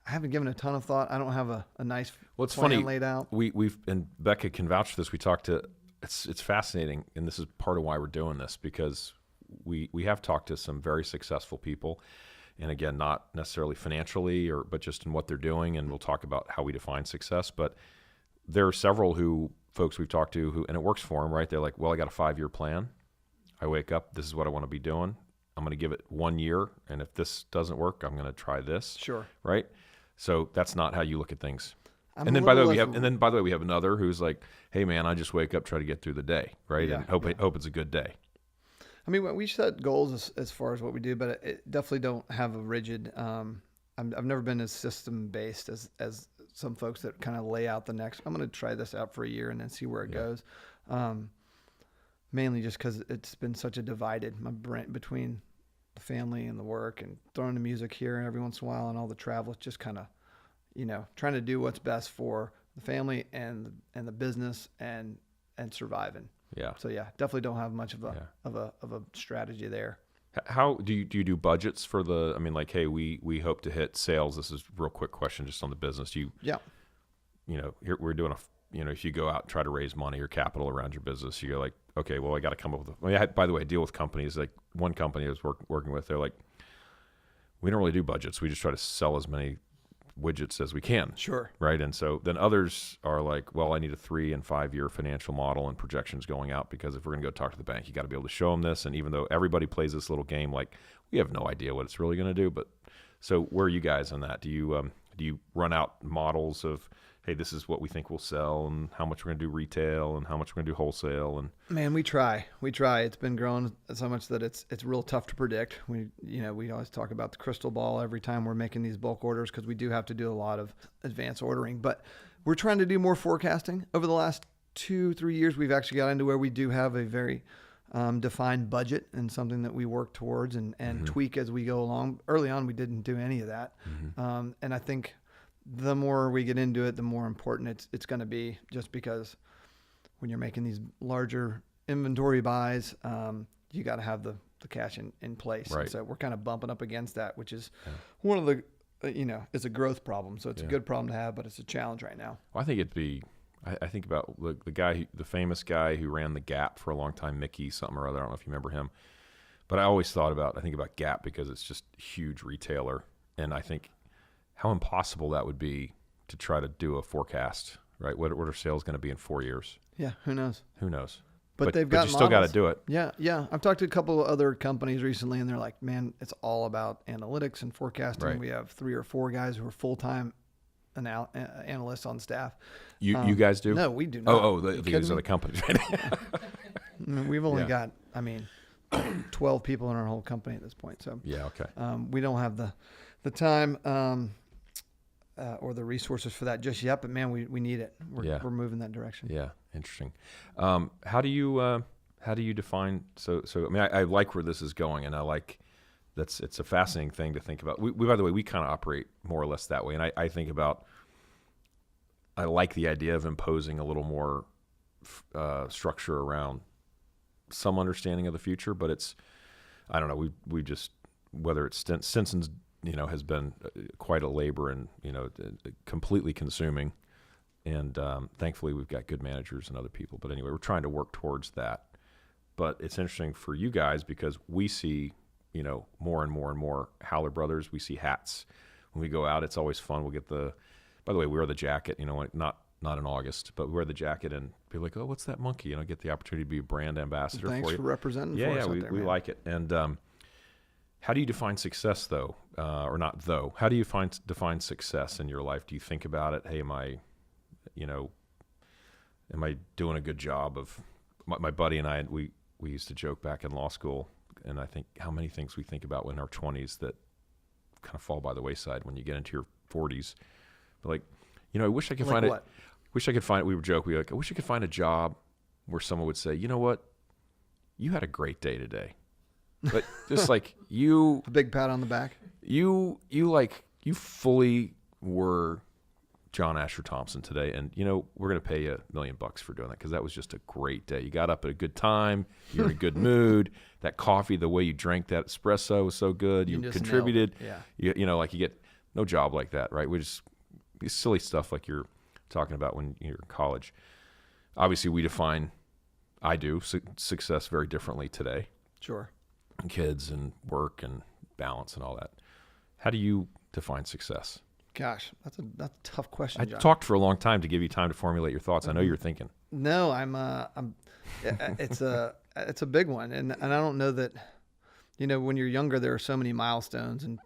haven't given a ton of thought. I don't have a nice it's plan funny, laid out. We've and Becca can vouch for this. We talked to it's fascinating, and this is part of why we're doing this, because we have talked to some very successful people, and again, not necessarily financially but just in what they're doing, and we'll talk about how we define success. But there are several folks we've talked to who, and it works for them, right? They're like, well, I got a 5-year plan. I wake up, this is what I want to be doing. I'm going to give it 1 year, and if this doesn't work, I'm going to try this. Sure. Right? So that's not how you look at things. And then by the way, we have another who's like, hey man, I just wake up, try to get through the day, right? Yeah, and hope it's a good day. I mean, we set goals as far as what we do, but it definitely don't have a rigid. I've never been as system based as some folks that kind of lay out the next. I'm going to try this out for a year and then see where it goes. Mainly just because it's been such a divided my brain between the family and the work, and throwing the music here and every once in a while, and all the travel. It's just kind of, trying to do what's best for the family and the business and surviving. Yeah. So yeah, definitely don't have much of a strategy there. How do you do budgets for the? I mean, like, hey, we hope to hit sales. This is a real quick question, just on the business. Here we're doing if you go out and try to raise money or capital around your business, you go like, okay, well, I got to come up with. By the way, I deal with companies. Like one company I was working with, they're like, we don't really do budgets. We just try to sell as many widgets as we can. Sure. Right. And so then others are like, well, I need a 3 and 5 year financial model and projections going out, because if we're going to go talk to the bank, you got to be able to show them this. And even though everybody plays this little game, like we have no idea what it's really going to do. But so where are you guys on that? Do you run out models of, hey, this is what we think we'll sell and how much we're going to do retail and how much we're going to do wholesale? And man, we try. It's been growing so much that it's real tough to predict. We always talk about the crystal ball every time we're making these bulk orders, because we do have to do a lot of advanced ordering, but we're trying to do more forecasting. Over the last 2-3 years, we've actually got into where we do have a very defined budget and something that we work towards and tweak as we go along. Early on, we didn't do any of that. And I think the more we get into it, the more important it's going to be, just because when you're making these larger inventory buys, you got to have the cash in place. Right. And so we're kind of bumping up against that, which is one of the, it's a growth problem. So it's a good problem to have, but it's a challenge right now. Well, I think I think about the famous guy who ran the Gap for a long time, Mickey something or other. I don't know if you remember him, but I think about Gap because it's just a huge retailer. And I think how impossible that would be to try to do a forecast, right? What are sales going to be in 4 years? Yeah, who knows? But they've got you still got to do it. Yeah. I've talked to a couple of other companies recently, and they're like, man, it's all about analytics and forecasting. Right. We have 3 or 4 guys who are full-time analysts on staff. You guys do? No, we do not. These other companies, right? We've only got, 12 people in our whole company at this point. So yeah, okay. We don't have the time or the resources for that just yet, but man, we need it. We're moving that direction. Yeah, interesting. How do you define? So I mean, I like where this is going, and I like it's a fascinating thing to think about. We by the way, we kind of operate more or less that way, and I think about. I like the idea of imposing a little more structure around some understanding of the future, but I don't know. We just whether it's Stinson's. Has been quite a labor and, completely consuming. And thankfully, we've got good managers and other people. But anyway, we're trying to work towards that. But it's interesting for you guys because we see, more and more and more Howler Brothers. We see hats. When we go out, it's always fun. We'll get by the way, we wear the jacket, not in August, but we wear the jacket and be like, oh, what's that monkey? Get the opportunity to be a brand ambassador for you. Thanks for representing for us out there, we like it. And how do you define success, though, or not though? How do you define success in your life? Do you think about it? Hey, am I doing a good job of? My buddy and I, we used to joke back in law school, and I think how many things we think about in our 20s that kind of fall by the wayside when you get into your 40s. But like, I wish I could find it. Wish I could find it. We were joking. I wish I could find a job where someone would say, you know what, you had a great day today. But just like you, a big pat on the back. You fully were John Asher Thompson today, and we're gonna pay you $1 million for doing that because that was just a great day. You got up at a good time. You're in a good mood. That coffee, the way you drank that espresso was so good. You contributed. Yeah. You get no job like that, right? We just these silly stuff like you're talking about when you're in college. Obviously, I do success very differently today. Sure. Kids and work and balance and all that. How do you define success? Gosh, that's a tough question, John. I talked for a long time to give you time to formulate your thoughts. I know you're thinking. No, it's a big one, and I don't know that. When you're younger, there are so many milestones and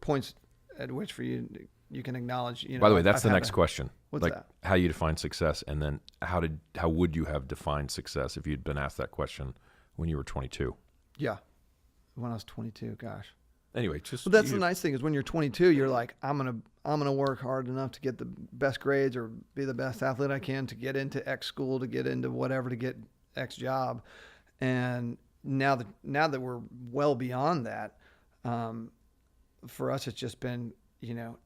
points at which for you you can acknowledge. By the way, that's the next question. What's like that? How you define success, and then how would you have defined success if you'd been asked that question when you were 22? Yeah, when I was 22. Gosh. Anyway, just well, that's the nice thing is when you're 22, you're like, I'm gonna work hard enough to get the best grades or be the best athlete I can to get into X school, to get into whatever, to get X job. And now that we're well beyond that, for us, it's just been,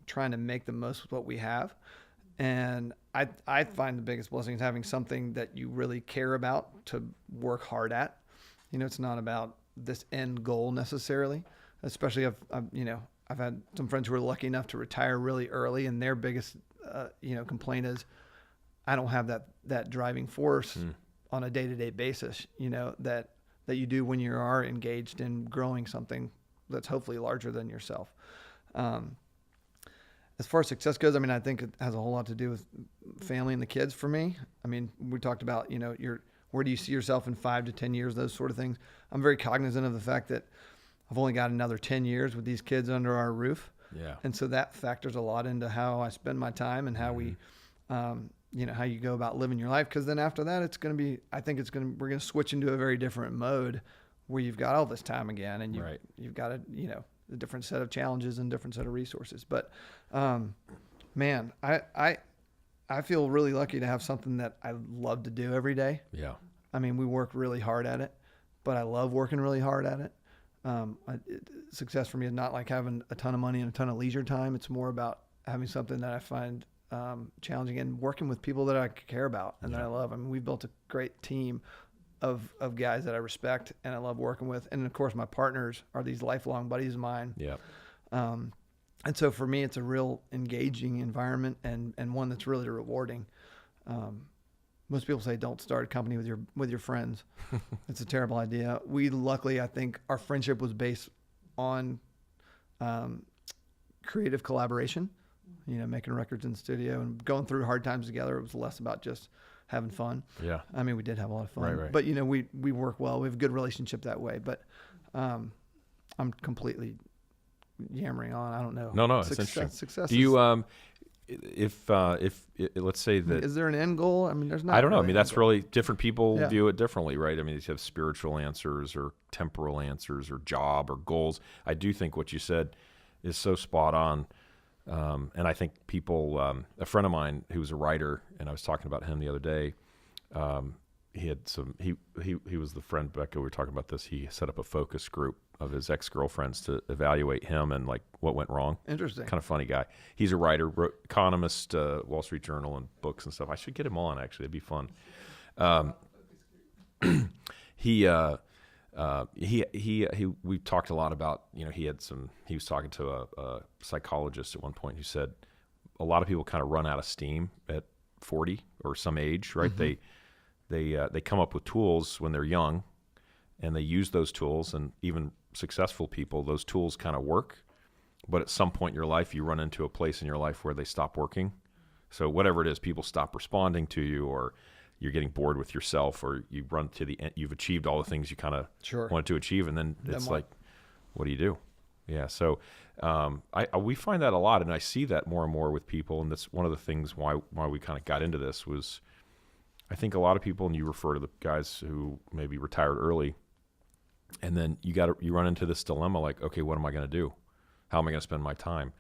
trying to make the most of what we have. And I find the biggest blessing is having something that you really care about to work hard at. It's not about this end goal necessarily. Especially I've had some friends who are lucky enough to retire really early, and their biggest complaint is I don't have that driving force on a day-to-day basis, that you do when you are engaged in growing something that's hopefully larger than yourself. As far as success goes, I think it has a whole lot to do with family and the kids for me. We talked about, where do you see yourself in 5 to 10 years, those sort of things. I'm very cognizant of the fact that I've only got another 10 years with these kids under our roof. Yeah. And so that factors a lot into how I spend my time and how we, how you go about living your life. Because then after that, we're going to switch into a very different mode where you've got all this time again, and you've got a different set of challenges and different set of resources. But, man, I feel really lucky to have something that I love to do every day. Yeah. We work really hard at it, but I love working really hard at it. Success for me is not like having a ton of money and a ton of leisure time. It's more about having something that I find challenging and working with people that I care about and that I love. We've built a great team of guys that I respect and I love working with. And of course, my partners are these lifelong buddies of mine. Yeah. And so for me, it's a real engaging environment and one that's really rewarding. Most people say don't start a company with your friends. It's a terrible idea. Luckily, I think our friendship was based on creative collaboration, making records in the studio and going through hard times together. It was less about just having fun. Yeah. We did have a lot of fun. Right. But, we work well. We have a good relationship that way. But I'm completely yammering on. I don't know. No, it's interesting. Success. Do you if let's say that, is there an end goal? There's not. I don't know. Really that's really different people Yeah. view it differently, right? You have spiritual answers or temporal answers or job or goals. I do think what you said is so spot on. And I think people, a friend of mine who was a writer, and I was talking about him the other day. He was the friend, Becca, we were talking about this. He set up a focus group of his ex-girlfriends to evaluate him and like what went wrong. Interesting. Kind of funny guy. He's a writer, economist, Wall Street Journal and books and stuff. I should get him on, actually. It'd be fun. We talked a lot about, he was talking to a psychologist at one point who said a lot of people kind of run out of steam at 40 or some age, right? Mm-hmm. They come up with tools when they're young and they use those tools, and even successful people, those tools kind of work. But at some point in your life, you run into a place in your life where they stop working. So whatever it is, people stop responding to you, or you're getting bored with yourself, or you run to the end, you've achieved all the things you kind of wanted to achieve. And then it's like, what do you do? Yeah. So we find that a lot, and I see that more and more with people. And that's one of the things why we kind of got into this was, I think a lot of people, and you refer to the guys who maybe retired early, and then you run into this dilemma, like, okay, what am I going to do? How am I going to spend my time?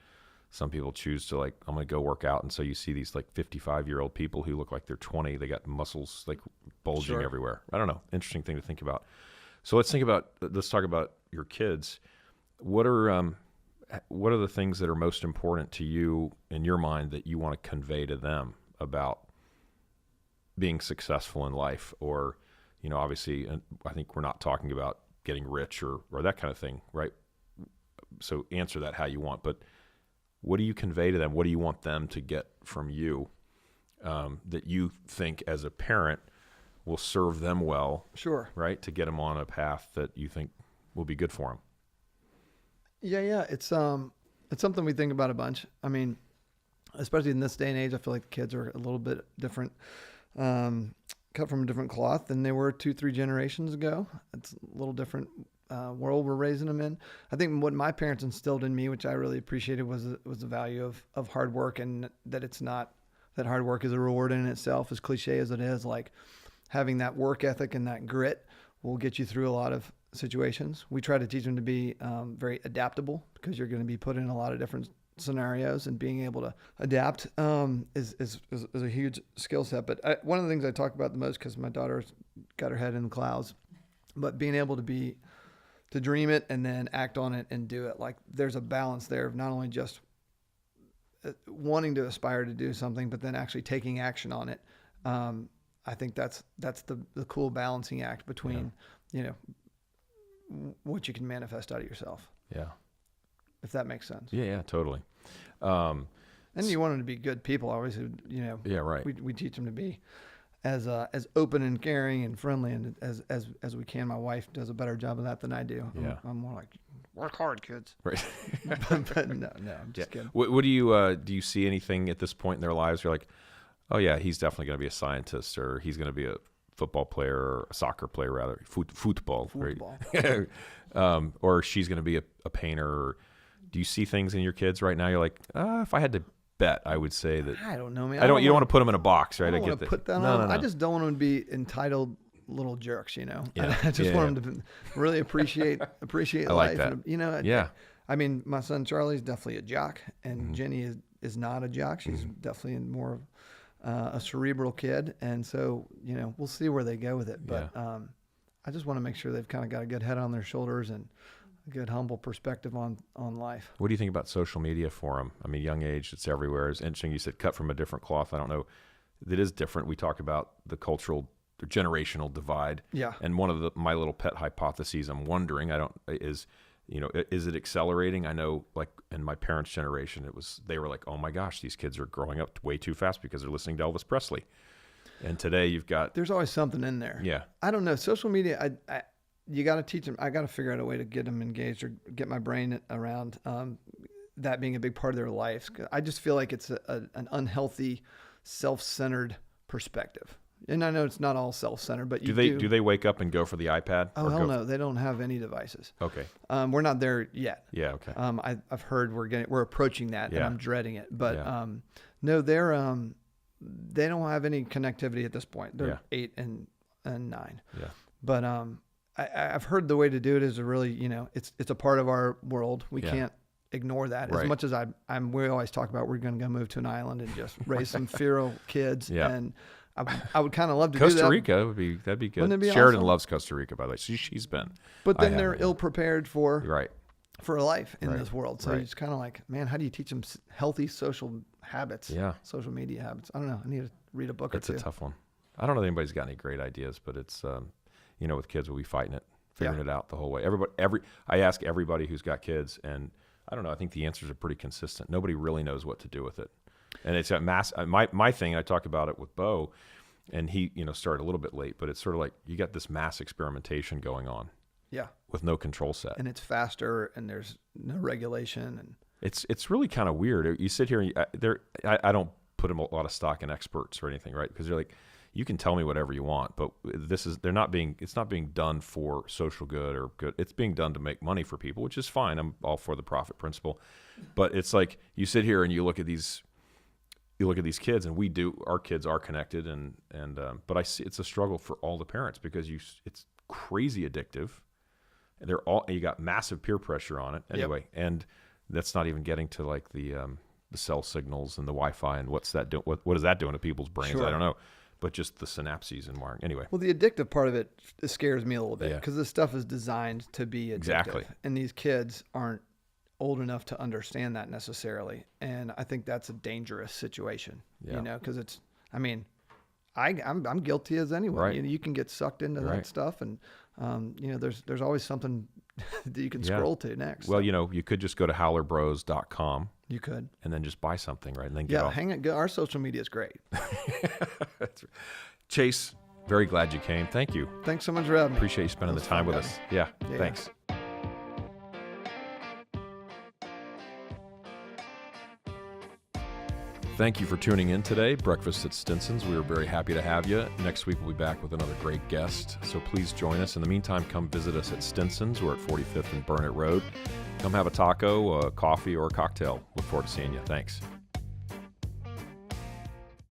Some people choose to, like, I'm going to go work out. And so you see these like 55-year-old people who look like they're 20. They got muscles like bulging everywhere. I don't know. Interesting thing to think about. So let's talk about your kids. What are the things that are most important to you in your mind that you want to convey to them about being successful in life? Or, obviously, and I think we're not talking about getting rich or that kind of thing, right? So answer that how you want, but what do you convey to them? What do you want them to get from you that you think as a parent will serve them well? Sure. Right? To get them on a path that you think will be good for them. Yeah. It's something we think about a bunch. Especially in this day and age, I feel like the kids are a little bit different, cut from a different cloth than they were 2-3 generations ago. It's a little different world we're raising them in. I think what my parents instilled in me, which I really appreciated, was the value of hard work, and that it's not that hard work is a reward in itself, as cliche as it is. Like having that work ethic and that grit will get you through a lot of situations. We try to teach them to be very adaptable, because you're going to be put in a lot of different scenarios, and being able to adapt is a huge skill set. But one of the things I talk about the most, because my daughter's got her head in the clouds, but being able to dream it and then act on it and do it. Like there's a balance there of not only just wanting to aspire to do something, but then actually taking action on it. I think that's the cool balancing act between, what you can manifest out of yourself. Yeah. If that makes sense. Yeah, totally. And you want them to be good people, obviously, Yeah, right. We teach them to be as open and caring and friendly and as we can. My wife does a better job of that than I do. Yeah. I'm more like, work hard, kids. Right. but no, I'm just kidding. What do you see anything at this point in their lives? You're like, oh yeah, he's definitely going to be a scientist, or he's going to be a football player, or a soccer player rather, football. Right? Or she's going to be a painter. Or do you see things in your kids right now? You're like, if I had to bet, I would say that. I don't know, man. You don't want to put them in a box, right? I don't want to put that on. No. I just don't want them to be entitled little jerks, Yeah. I just want them to really appreciate I like life. that. And, Yeah. I mean, my son Charlie's definitely a jock, and Jenny is not a jock. She's definitely more of a cerebral kid, and so we'll see where they go with it. But I just want to make sure they've kind of got a good head on their shoulders and a good humble perspective on life. What do you think about social media for them? I mean, young age, it's everywhere. It's interesting. You said cut from a different cloth. I don't know. It is different. We talk about the generational divide. Yeah. And one of my little pet hypotheses, I'm wondering, is it accelerating? I know, like in my parents' generation, they were like, oh my gosh, these kids are growing up way too fast because they're listening to Elvis Presley. And today there's always something in there. Yeah. I don't know. Social media, you got to teach them. I got to figure out a way to get them engaged or get my brain around that being a big part of their lives. I just feel like it's an unhealthy, self-centered perspective. And I know it's not all self-centered, but do they wake up and go for the iPad? Oh, hell no. They don't have any devices. Okay. We're not there yet. Yeah. Okay. I've heard we're approaching that, and I'm dreading it. But no, they don't have any connectivity at this point. They're 8 and 9. Yeah. But I've heard the way to do it is to really, it's a part of our world. We can't ignore that. As much as we always talk about, we're going to go move to an island and just raise some feral kids. Yeah. And I would kind of love to do that. Costa Rica that'd be good. Wouldn't it be Sheridan awesome? loves Costa Rica, by the way. She's been. But then they're ill prepared for a life in Right. this world. So it's kind of like, man, how do you teach them healthy social habits? Yeah. Social media habits. I don't know. I need to read a book That's or two. a tough one. I don't know that anybody's got any great ideas, but it's with kids, we'll be fighting it, figuring it out the whole way. I ask everybody who's got kids, and I don't know. I think the answers are pretty consistent. Nobody really knows what to do with it, and it's a my thing. I talk about it with Bo, and he started a little bit late, but it's sort of like you got this mass experimentation going on. Yeah. With no control set, and it's faster, and there's no regulation, and it's really kind of weird. You sit here, and I don't put a lot of stock in experts or anything, right? Because they're like, you can tell me whatever you want, but it's not being done for social good or good. It's being done to make money for people, which is fine. I'm all for the profit principle, but it's like you sit here and you look at these kids, and our kids are connected, but I see it's a struggle for all the parents because it's crazy addictive. And you got massive peer pressure on it anyway, and that's not even getting to like the cell signals and the Wi-Fi and what's that doing? What is that doing to people's brains? Sure. I don't know. But just the synapses and wiring. Anyway. Well, the addictive part of it scares me a little bit because this stuff is designed to be addictive. Exactly. And these kids aren't old enough to understand that necessarily. And I think that's a dangerous situation, because it's, I mean, I'm guilty as anyone. Right. You can get sucked into that stuff, and there's always something that you can scroll to next. Well, you could just go to howlerbros.com. You could. And then just buy something, right? And then get off. Hang it. Our social media is great. Chase, very glad you came. Thank you. Thanks so much for having me. Appreciate you spending the time with us. Yeah, thanks. Thank you for tuning in today. Breakfast at Stinson's. We are very happy to have you. Next week, we'll be back with another great guest. So please join us. In the meantime, come visit us at Stinson's. We're at 45th and Burnett Road. Come have a taco, a coffee, or a cocktail. Look forward to seeing you. Thanks.